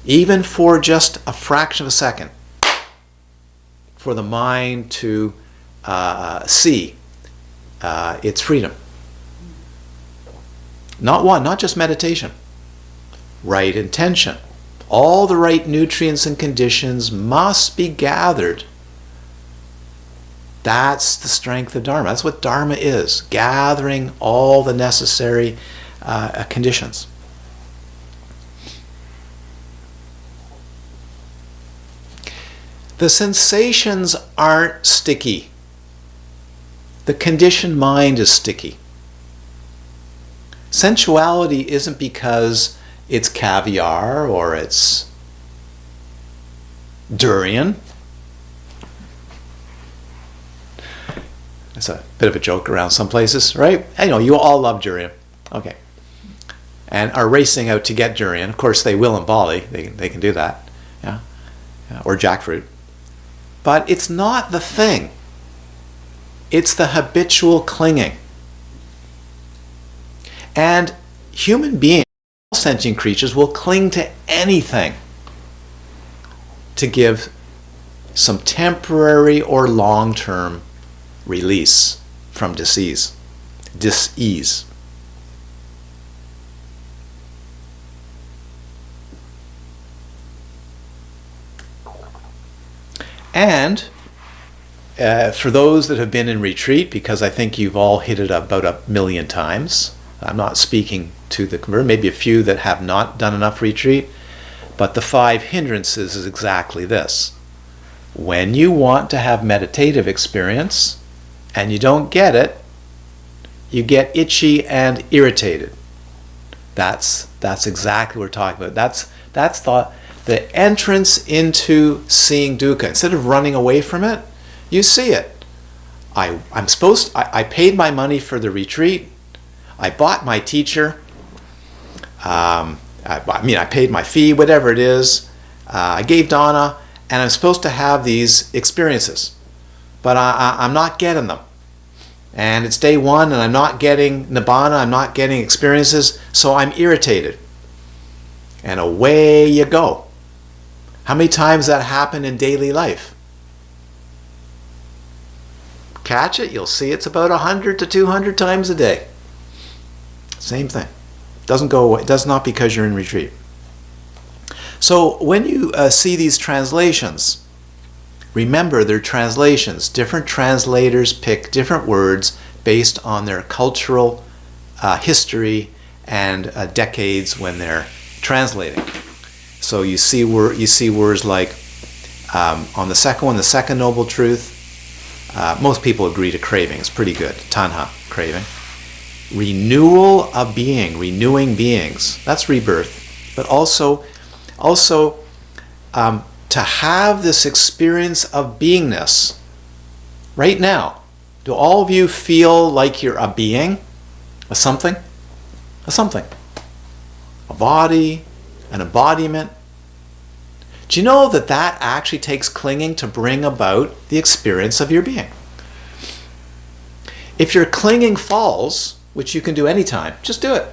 even for just a fraction of a second, for the mind to see its freedom. Not one, not just meditation. Right intention. All the right nutrients and conditions must be gathered. That's the strength of Dharma. That's what Dharma is, gathering all the necessary conditions. The sensations aren't sticky. The conditioned mind is sticky. Sensuality isn't because it's caviar or it's durian. It's a bit of a joke around some places, right? I know you all love durian. Okay. And are racing out to get durian. Of course, they will in Bali. They can do that. Yeah. Or jackfruit. But it's not the thing. It's the habitual clinging. And human beings, all sentient creatures, will cling to anything to give some temporary or long-term release from dis-ease. And for those that have been in retreat, because I think you've all hit it about 1 million times, I'm not speaking to the converted, maybe a few that have not done enough retreat, but the 5 hindrances is exactly this. When you want to have meditative experience and you don't get it, you get itchy and irritated. That's exactly what we're talking about. That's the entrance into seeing dukkha. Instead of running away from it, you see it. I paid my money for the retreat. I bought my teacher. I paid my fee, whatever it is. I gave dana, and I'm supposed to have these experiences, but I'm not getting them. And it's day 1, and I'm not getting nibbana. I'm not getting experiences, so I'm irritated. And away you go. How many times that happen in daily life? Catch it, you'll see it's about 100 to 200 times a day. Same thing. Doesn't go away. It does not because you're in retreat. So when you see these translations, remember they're translations. Different translators pick different words based on their cultural history and decades when they're translating. So you see words like on the second one, the second noble truth. Most people agree to craving. It's pretty good. Tanha, craving. Renewal of being, renewing beings. That's rebirth. But also to have this experience of beingness right now. Do all of you feel like you're a being? A something? A something. A body, an embodiment. Do you know that actually takes clinging to bring about the experience of your being? If your clinging falls, which you can do anytime, just do it.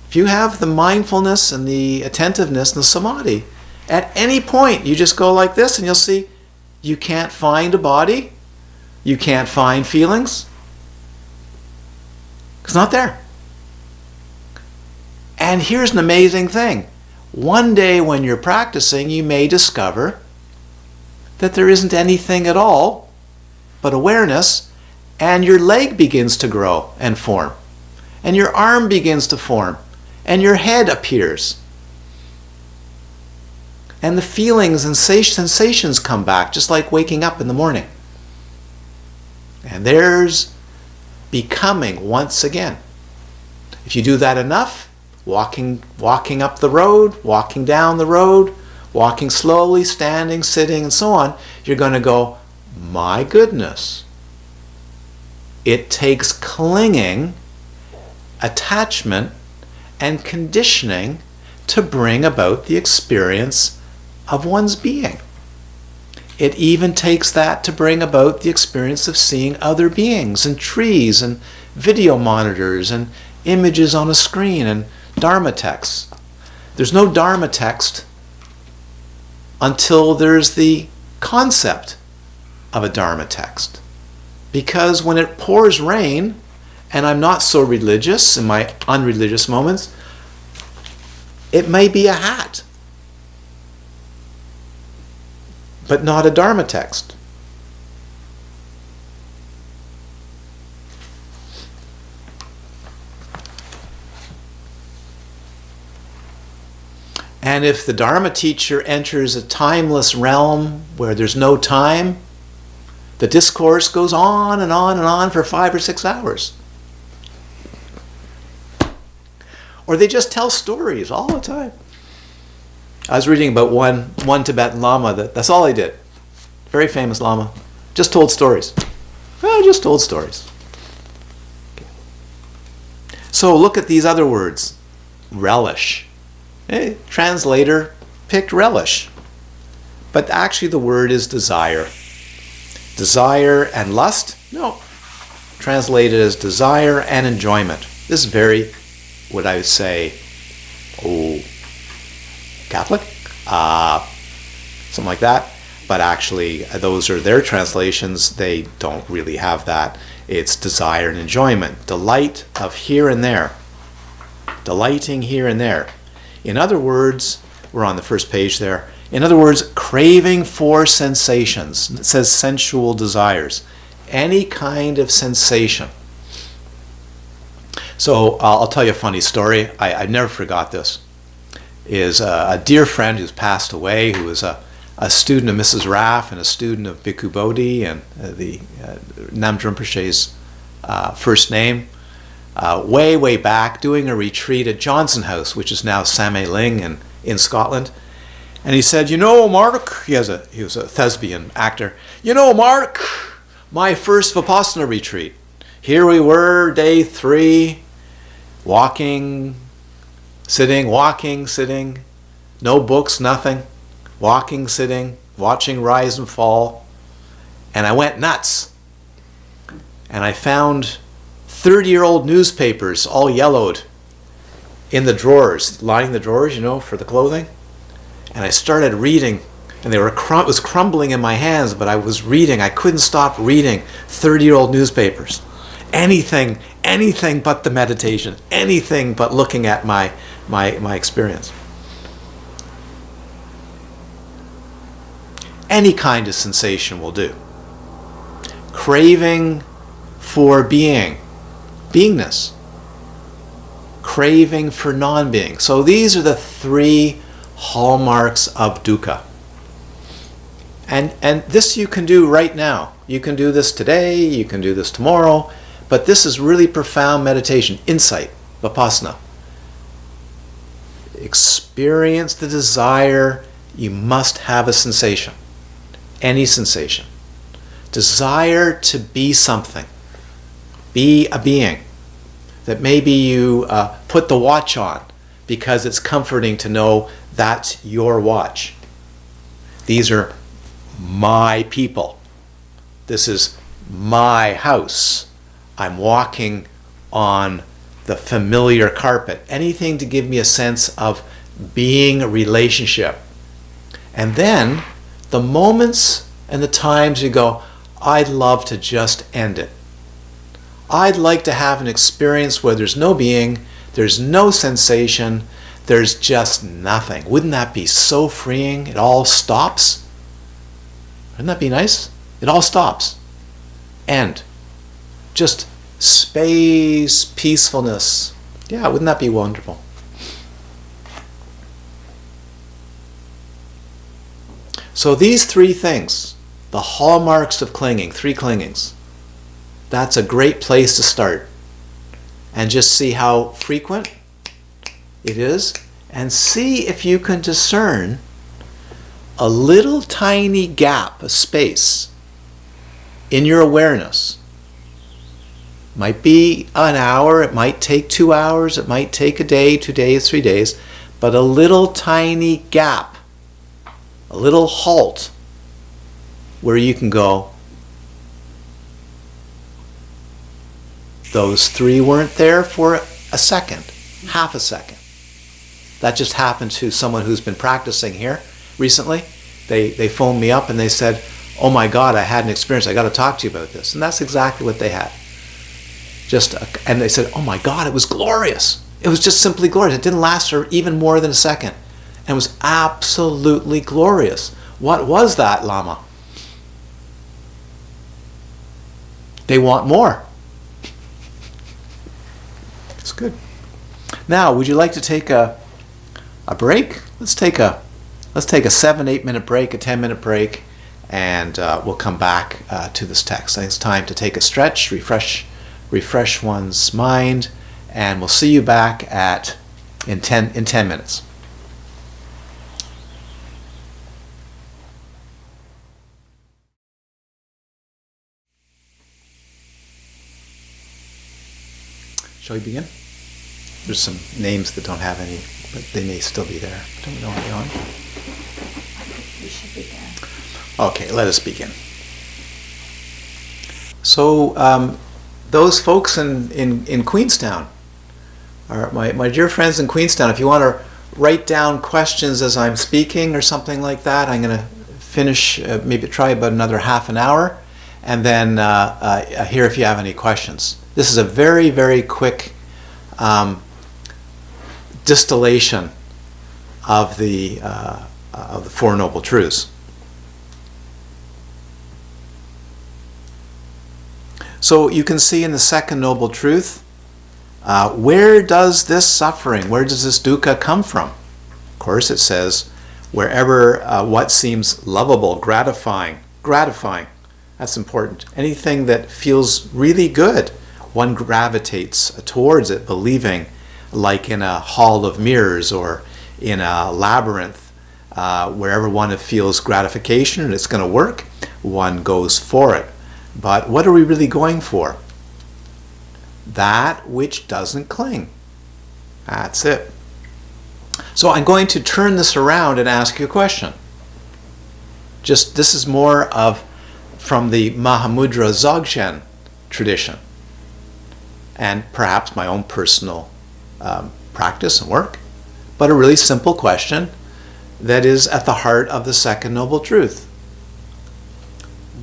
If you have the mindfulness and the attentiveness and the samadhi, at any point you just go like this and you'll see you can't find a body, you can't find feelings, It's not there. And here's an amazing thing. One day when you're practicing, you may discover that there isn't anything at all but awareness, and your leg begins to grow and form, and your arm begins to form, and your head appears. And the feelings and sensations come back, just like waking up in the morning. And there's becoming once again. If you do that enough, walking up the road, walking down the road, walking slowly, standing, sitting, and so on, you're going to go, my goodness. It takes clinging, attachment, and conditioning to bring about the experience of one's being. It even takes that to bring about the experience of seeing other beings and trees and video monitors and images on a screen and Dharma texts. There's no Dharma text until there's the concept of a Dharma text. Because when it pours rain, and I'm not so religious in my unreligious moments, it may be a hat, but not a Dharma text. And if the Dharma teacher enters a timeless realm where there's no time, the discourse goes on and on and on for 5 or 6 hours. Or they just tell stories all the time. I was reading about one Tibetan Lama, that's all he did. Very famous Lama. Just told stories. Well, just told stories. Okay. So look at these other words. Relish. Translator picked relish. But actually the word is desire. Desire and lust? No. Translated as desire and enjoyment. This is very, what I would say, Catholic? Something like that. But actually, those are their translations. They don't really have that. It's desire and enjoyment. Delight of here and there. Delighting here and there. In other words, we're on the first page there. In other words, craving for sensations. It says sensual desires. Any kind of sensation. So I'll tell you a funny story. I never forgot this. Is a dear friend who's passed away, who was a student of Mrs. Raff and a student of Bhikkhu Bodhi and the Namdrung Rinpoche's first name. Way back, doing a retreat at Johnson House, which is now Samay Ling in Scotland. And he said, Mark, he was a thespian actor, Mark, my first Vipassana retreat. Here we were, day 3, walking, sitting, no books, nothing, walking, sitting, watching rise and fall. And I went nuts. And I found 30-year-old newspapers, all yellowed, in the drawers, lining the drawers, for the clothing. And I started reading, and it was crumbling in my hands, but I was reading. I couldn't stop reading 30-year-old newspapers. Anything but the meditation, anything but looking at my experience. Any kind of sensation will do. Craving for beingness. Craving for non-being. So these are the 3 hallmarks of dukkha. And this you can do right now. You can do this today, you can do this tomorrow, but this is really profound meditation, insight, vipassana. Experience the desire. You must have a sensation. Any sensation. Desire to be something. Be a being. That maybe you put the watch on because it's comforting to know that's your watch. These are my people. This is my house. I'm walking on the familiar carpet. Anything to give me a sense of being a relationship. And then the moments and the times you go, I'd love to just end it. I'd like to have an experience where there's no being, there's no sensation, there's just nothing. Wouldn't that be so freeing? It all stops. Wouldn't that be nice? It all stops. End. Just space, peacefulness. Yeah, wouldn't that be wonderful? So these three things, the hallmarks of clinging, three clingings, that's a great place to start. And just see how frequent it is, and see if you can discern a little tiny gap, a space, in your awareness. Might be an hour, it might take 2 hours, it might take a day, 2 days, 3 days, but a little tiny gap, a little halt, where you can go, those three weren't there for a second, half a second. That just happened to someone who's been practicing here recently. They phoned me up and they said, oh my God, I had an experience, I got to talk to you about this. And that's exactly what they had. And they said, oh my God, it was glorious. It was just simply glorious. It didn't last for even more than a second. And it was absolutely glorious. What was that, Lama? They want more. It's good. Now, would you like to take a break? Let's take a 7-8 minute break, a 10-minute break, and we'll come back to this text. I think it's time to take a stretch, refresh one's mind, and we'll see you back in 10 minutes. Shall we begin? There's some names that don't have any, but they may still be there. Don't know, are they on? We should begin. Okay, let us begin. So, those folks in Queenstown, my dear friends in Queenstown, if you want to write down questions as I'm speaking or something like that, I'm going to finish, maybe try about another half an hour, and then hear if you have any questions. This is a very, very quick distillation of the Four Noble Truths. So you can see in the second Noble Truth, where does this suffering, where does this dukkha come from? Of course, it says, wherever what seems lovable, gratifying. That's important. Anything that feels really good, one gravitates towards it, believing, like in a hall of mirrors or in a labyrinth, wherever one feels gratification and it's going to work, one goes for it. But what are we really going for? That which doesn't cling. That's it. So I'm going to turn this around and ask you a question. This is more of from the Mahamudra Dzogchen tradition, and perhaps my own personal practice and work, but a really simple question that is at the heart of the second Noble Truth.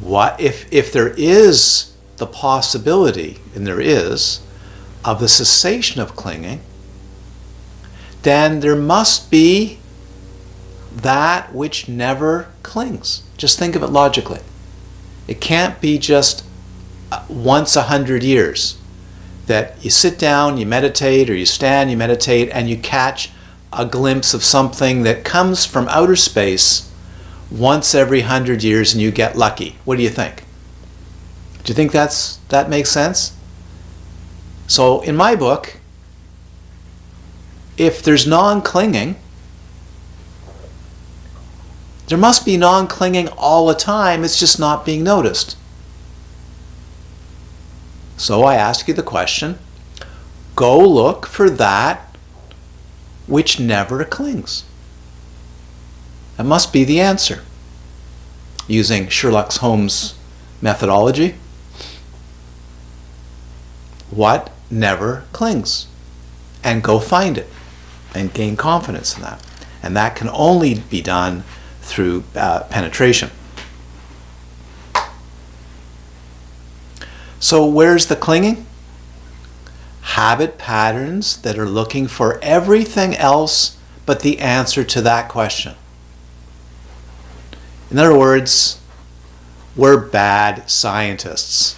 What if there is the possibility, and there is, of the cessation of clinging, then there must be that which never clings. Just think of it logically. It can't be just once 100 years that you sit down, you meditate, or you stand, you meditate, and you catch a glimpse of something that comes from outer space once every 100 years and you get lucky. What do you think? Do you think that makes sense? So in my book, if there's non-clinging, there must be non-clinging all the time, it's just not being noticed. So I ask you the question, go look for that which never clings. That must be the answer. Using Sherlock Holmes' methodology, what never clings? And go find it and gain confidence in that. And that can only be done through penetration. So where's the clinging? habit patterns that are looking for everything else but the answer to that question. In other words, we're bad scientists.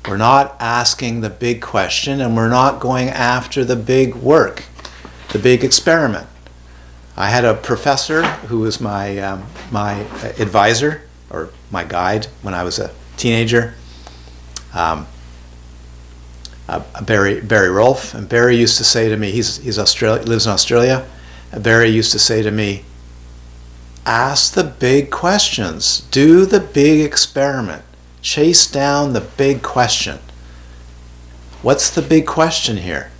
We're not asking the big question, and we're not going after the big work, the big experiment. I had a professor who was my advisor, or my guide when I was a teenager, Barry Rolfe. And Barry used to say to me, he's lives in Australia. Barry used to say to me, ask the big questions, do the big experiment, chase down the big question. What's the big question here?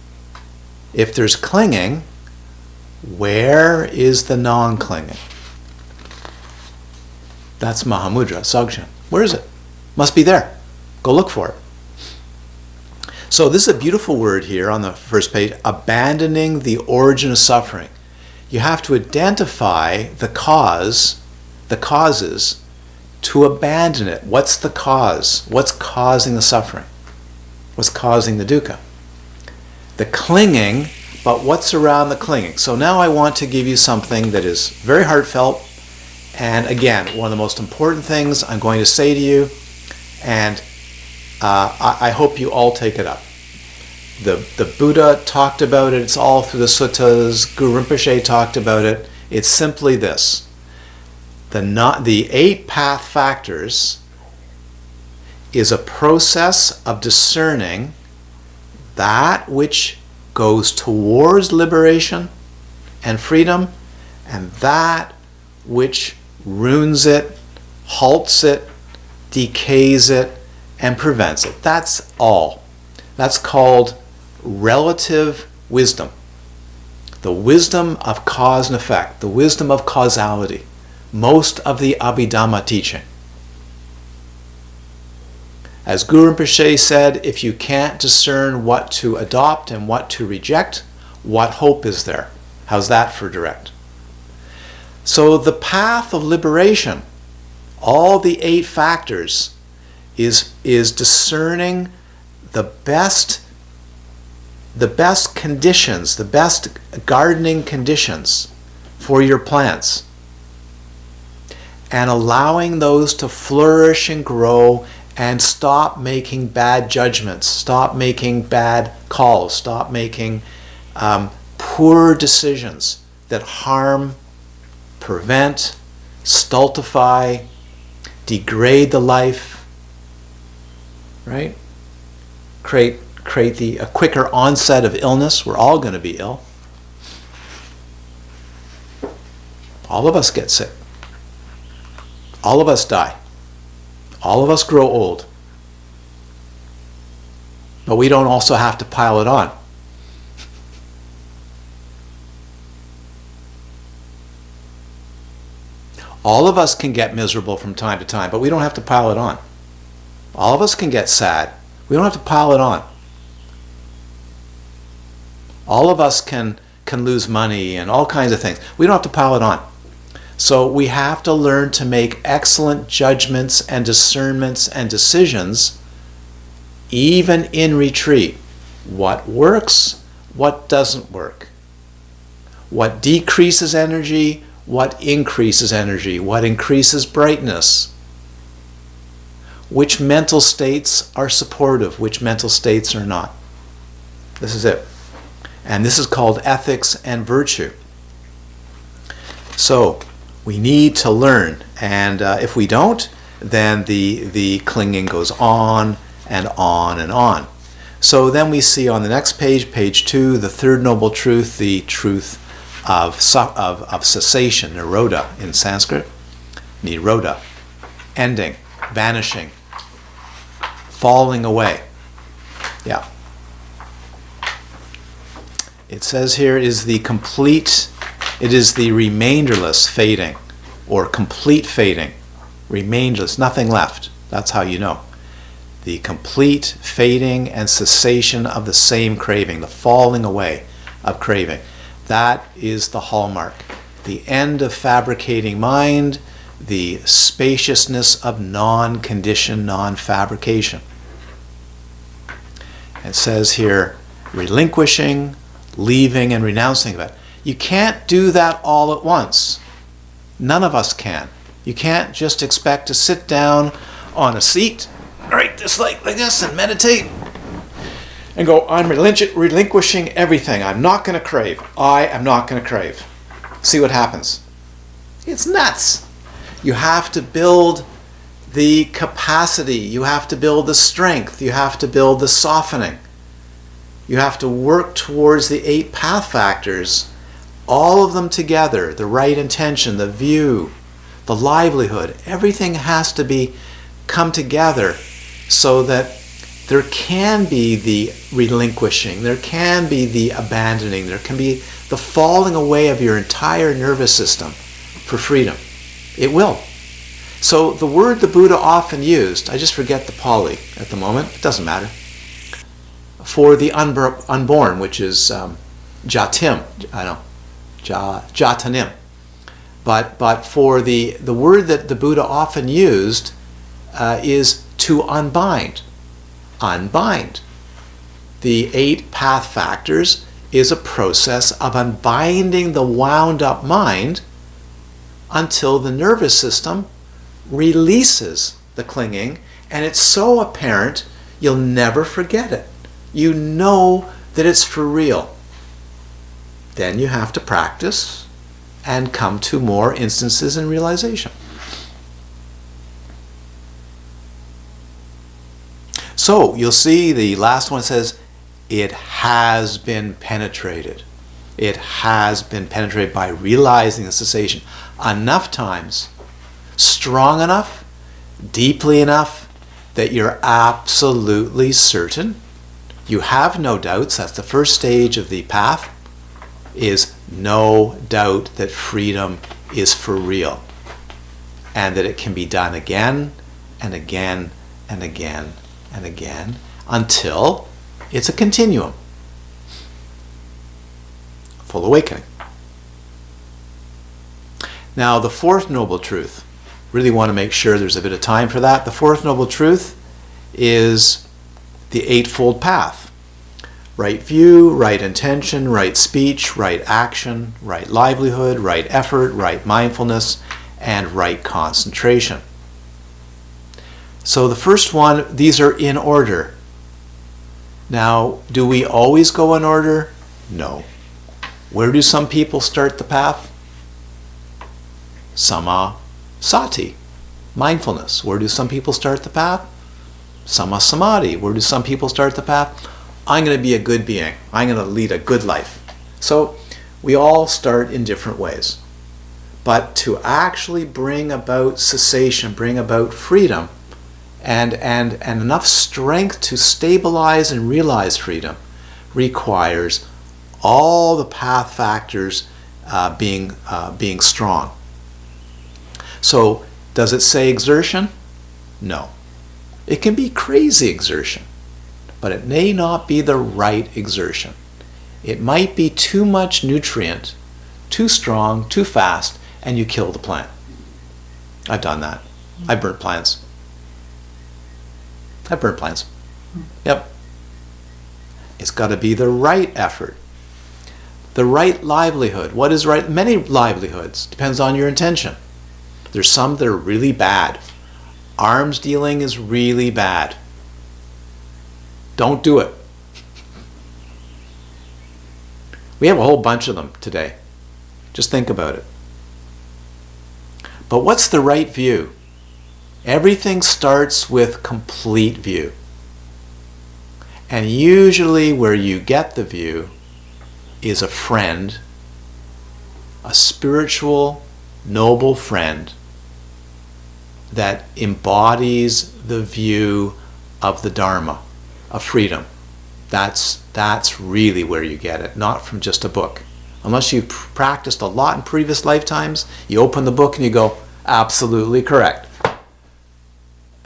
If there's clinging, where is the non-clinging? That's Mahamudra, Dzogchen. Where is it? Must be there. Go look for it. So this is a beautiful word here on the first page, abandoning the origin of suffering. You have to identify the causes, to abandon it. What's the cause? What's causing the suffering? What's causing the dukkha? The clinging, but what's around the clinging? So now I want to give you something that is very heartfelt, and again, one of the most important things I'm going to say to you, and I hope you all take it up. The Buddha talked about it, it's all through the suttas, Guru Rinpoche talked about it. It's simply this. The 8 path factors is a process of discerning that which goes towards liberation and freedom, and that which ruins it, halts it, decays it, and prevents it. That's all. That's called relative wisdom. The wisdom of cause and effect, the wisdom of causality. Most of the Abhidhamma teaching. As Guru Rinpoche said, if you can't discern what to adopt and what to reject, what hope is there? How's that for direct? So the path of liberation, all the 8 factors, is discerning the best conditions, the best gardening conditions for your plants, and allowing those to flourish and grow, and stop making bad judgments, stop making bad calls, stop making poor decisions that harm, prevent, stultify, degrade the life, right? Create a quicker onset of illness. We're all going to be ill. All of us get sick. All of us die. All of us grow old. But we don't also have to pile it on. All of us can get miserable from time to time, but we don't have to pile it on. All of us can get sad. We don't have to pile it on. All of us can lose money and all kinds of things. We don't have to pile it on. So we have to learn to make excellent judgments and discernments and decisions, even in retreat. What works, what doesn't work. What decreases energy, what increases energy, what increases brightness. Which mental states are supportive, which mental states are not. This is it. And this is called ethics and virtue. So, we need to learn, and if we don't, then the clinging goes on and on and on. So then we see on the next page, page 2, the third noble truth, the truth of cessation, nirodha in Sanskrit. Nirodha, ending, vanishing, falling away. Yeah. It says here it is the remainderless fading, or complete fading. Remainderless, nothing left. That's how you know. The complete fading and cessation of the same craving, the falling away of craving. That is the hallmark. The end of fabricating mind, the spaciousness of non-condition, non-fabrication. It says here, relinquishing, leaving, and renouncing of it. You can't do that all at once. None of us can. You can't just expect to sit down on a seat, right, just like this, and meditate, and go, I'm relinquishing everything. I'm not going to crave. I am not going to crave. See what happens. It's nuts. You have to build the capacity. You have to build the strength. You have to build the softening. You have to work towards the 8 path factors, all of them together, the right intention, the view, the livelihood. Everything has to come together so that there can be the relinquishing, there can be the abandoning, there can be the falling away of your entire nervous system for freedom. It will. So the word the Buddha often used, I just forget the Pali at the moment, it doesn't matter, for the unborn, which is jatim, jatanim. But for the word that the Buddha often used is to unbind. Unbind. The 8 path factors is a process of unbinding the wound up mind until the nervous system releases the clinging, and it's so apparent you'll never forget it. You know that it's for real. Then you have to practice and come to more instances in realization. So you'll see the last one says, it has been penetrated. It has been penetrated by realizing the cessation enough times, strong enough, deeply enough, that you're absolutely certain. You have no doubts. That's the first stage of the path, is no doubt that freedom is for real and that it can be done again and again and again and again until it's a continuum. Full awakening. Now, the 4th noble truth, really want to make sure there's a bit of time for that. The 4th noble truth is the 8-fold path. Right view, right intention, right speech, right action, right livelihood, right effort, right mindfulness, and right concentration. So the first one, these are in order. Now, do we always go in order? No. Where do some people start the path? Sati, mindfulness. Where do some people start the path? Samadhi. Where do some people start the path? I'm going to be a good being. I'm going to lead a good life. So we all start in different ways. But to actually bring about cessation, bring about freedom, and enough strength to stabilize and realize freedom requires all the path factors being strong. So does it say exertion? No. It can be crazy exertion, but it may not be the right exertion. It might be too much nutrient, too strong, too fast, and you kill the plant. I've done that. I've burnt plants. Yep. It's got to be the right effort. The right livelihood. What is right? Many livelihoods. Depends on your intention. There's some that are really bad. Arms dealing is really bad. Don't do it. We have a whole bunch of them today. Just think about it. But what's the right view? Everything starts with complete view. And usually where you get the view is a friend, a spiritual, noble friend that embodies the view of the Dharma, of freedom. That's really where you get it, not from just a book. Unless you've practiced a lot in previous lifetimes, you open the book and you go, absolutely correct.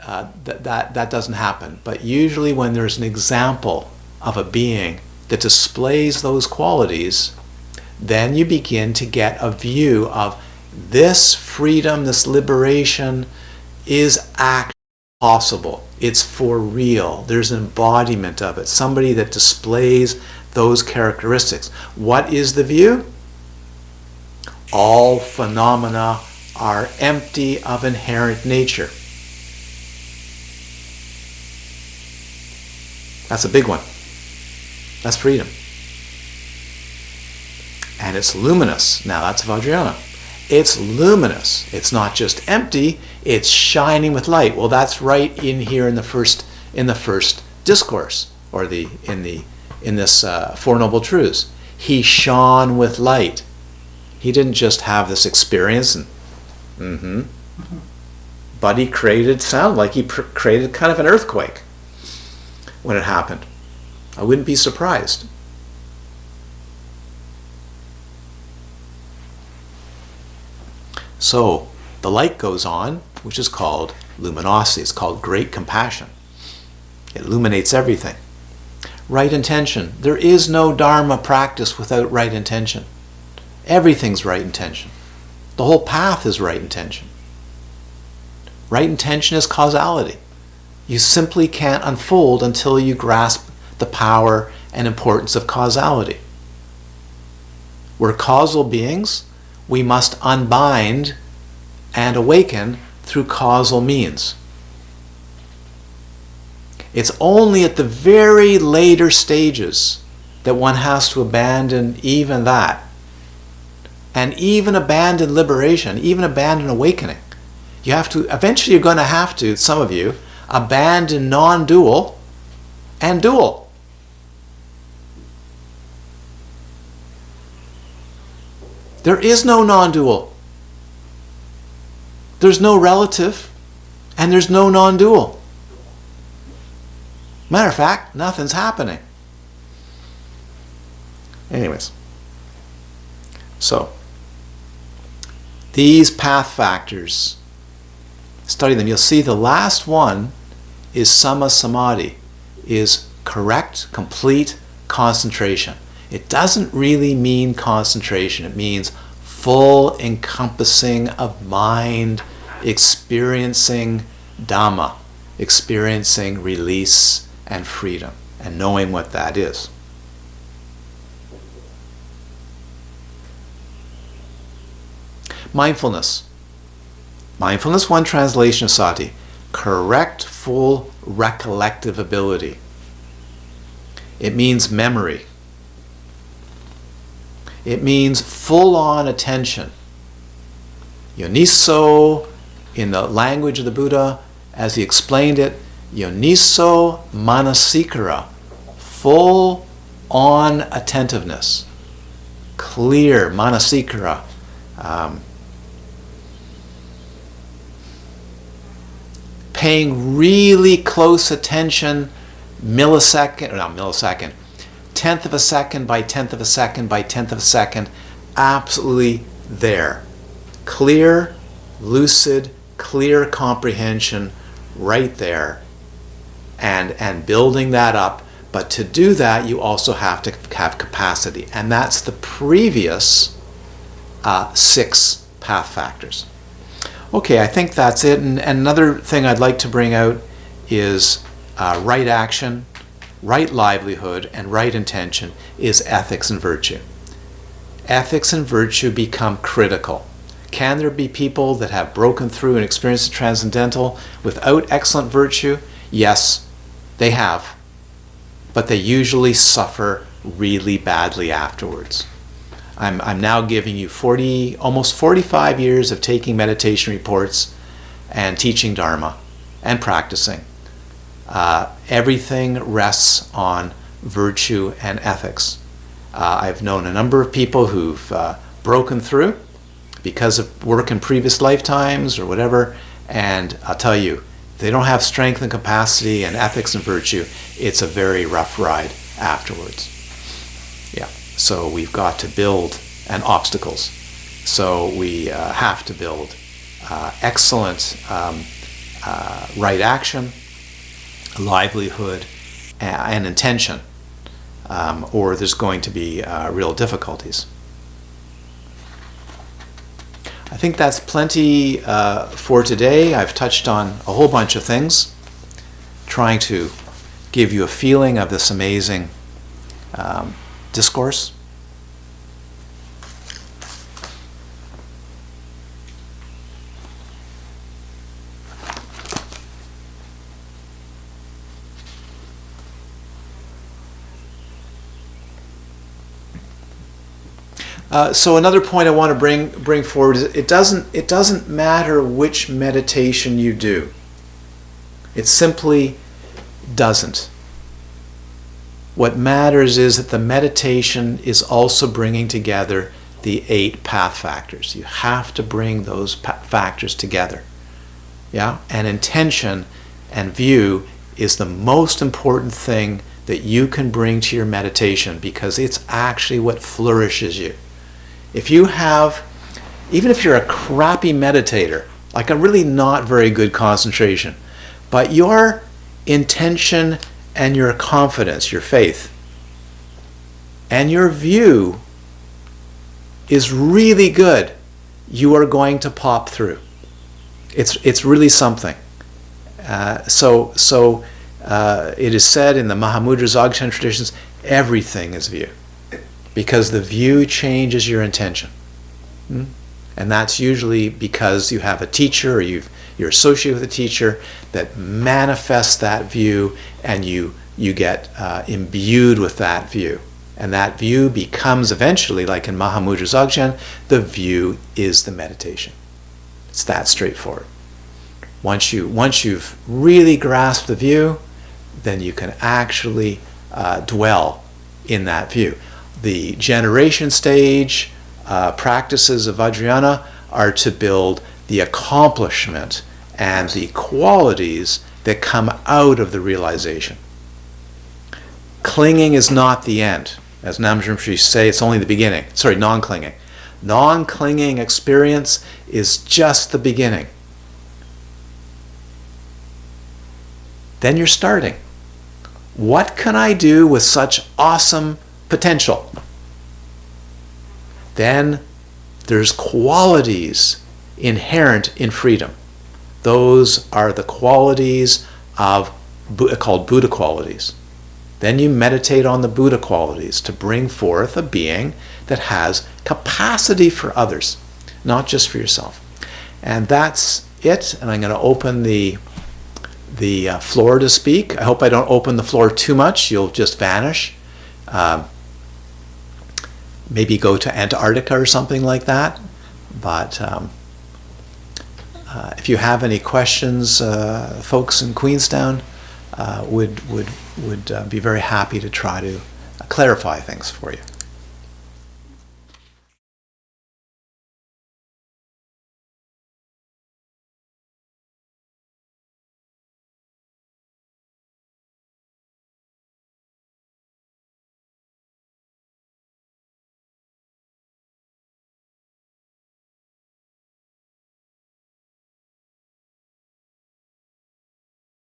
That doesn't happen. But usually when there's an example of a being that displays those qualities, then you begin to get a view of this freedom, this liberation is actually possible. It's for real. There's an embodiment of it. Somebody that displays those characteristics. What is the view? All phenomena are empty of inherent nature. That's a big one. That's freedom. And it's luminous. Now that's Vajrayana. It's luminous. It's not just empty, it's shining with light. Well, that's right in here in the first discourse, or in this Four Noble Truths. He shone with light. He didn't just have this experience but he created sound, like he created kind of an earthquake when it happened. I wouldn't be surprised. So the light goes on, which is called luminosity. It's called great compassion. It illuminates everything. Right intention. There is no Dharma practice without right intention. Everything's right intention. The whole path is right intention. Right intention is causality. You simply can't unfold until you grasp the power and importance of causality. We're causal beings. We must unbind and awaken through causal means. It's only at the very later stages that one has to abandon even that. And even abandon liberation, even abandon awakening. You have to, eventually you're going to have to, some of you, abandon non-dual and dual. There is no non-dual. There's no relative, and there's no non-dual. Matter of fact, nothing's happening. Anyways, so these path factors, study them. You'll see the last one is samma samadhi, is correct, complete concentration. It doesn't really mean concentration. It means full encompassing of mind, experiencing Dhamma, experiencing release and freedom, and knowing what that is. Mindfulness. Mindfulness, one translation of sati, correct, full recollective ability. It means memory. It means full-on attention. Yoniso, in the language of the Buddha, as he explained it, yoniso manasikara, full-on attentiveness. Clear, manasikara. Paying really close attention, tenth of a second by tenth of a second by tenth of a second, absolutely there. Clear, lucid, clear comprehension right there, and building that up. But to do that, you also have to have capacity, and that's the previous 6 path factors. Okay, I think that's it. And another thing I'd like to bring out is right action, right livelihood, and right intention is ethics and virtue. Ethics and virtue become critical. Can there be people that have broken through and experienced the transcendental without excellent virtue? Yes, they have. But they usually suffer really badly afterwards. I'm now giving you almost 45 years of taking meditation reports and teaching Dharma and practicing. Everything rests on virtue and ethics. I've known a number of people who've broken through because of work in previous lifetimes or whatever, and I'll tell you, if they don't have strength and capacity and ethics and virtue, it's a very rough ride afterwards. Yeah, so we've got to build obstacles. So we have to build excellent right action, livelihood, and intention, or there's going to be real difficulties. I think think that's plenty for today. I've touched on a whole bunch of things, trying to give you a feeling of this amazing discourse. So another point I want to bring forward is it doesn't matter which meditation you do. It simply doesn't. What matters is that the meditation is also bringing together the 8 path factors. You have to bring those factors together. Yeah? And intention and view is the most important thing that you can bring to your meditation, because it's actually what flourishes you. If you have, even if you're a crappy meditator, like a really not very good concentration, but your intention and your confidence, your faith, and your view is really good, you are going to pop through. It's really something. So it is said in the Mahamudra Dzogchen traditions, everything is view. Because the view changes your intention. And that's usually because you have a teacher, or you're associated with a teacher that manifests that view, and you get imbued with that view. And that view becomes eventually, like in Mahamudra Dzogchen, the view is the meditation. It's that straightforward. Once you've really grasped the view, then you can actually dwell in that view. The generation stage practices of Vajrayana are to build the accomplishment and the qualities that come out of the realization. Clinging is not the end. As Namjum Shri say, it's only the beginning. Sorry, non-clinging. Non-clinging experience is just the beginning. Then you're starting. What can I do with such awesome potential? Then there's qualities inherent in freedom. Those are the qualities called Buddha qualities. Then you meditate on the Buddha qualities to bring forth a being that has capacity for others, not just for yourself. And that's it. And I'm going to open the floor to speak. I hope I don't open the floor too much. You'll just vanish. Maybe go to Antarctica or something like that. But if you have any questions, folks in Queenstown would be very happy to try to clarify things for you.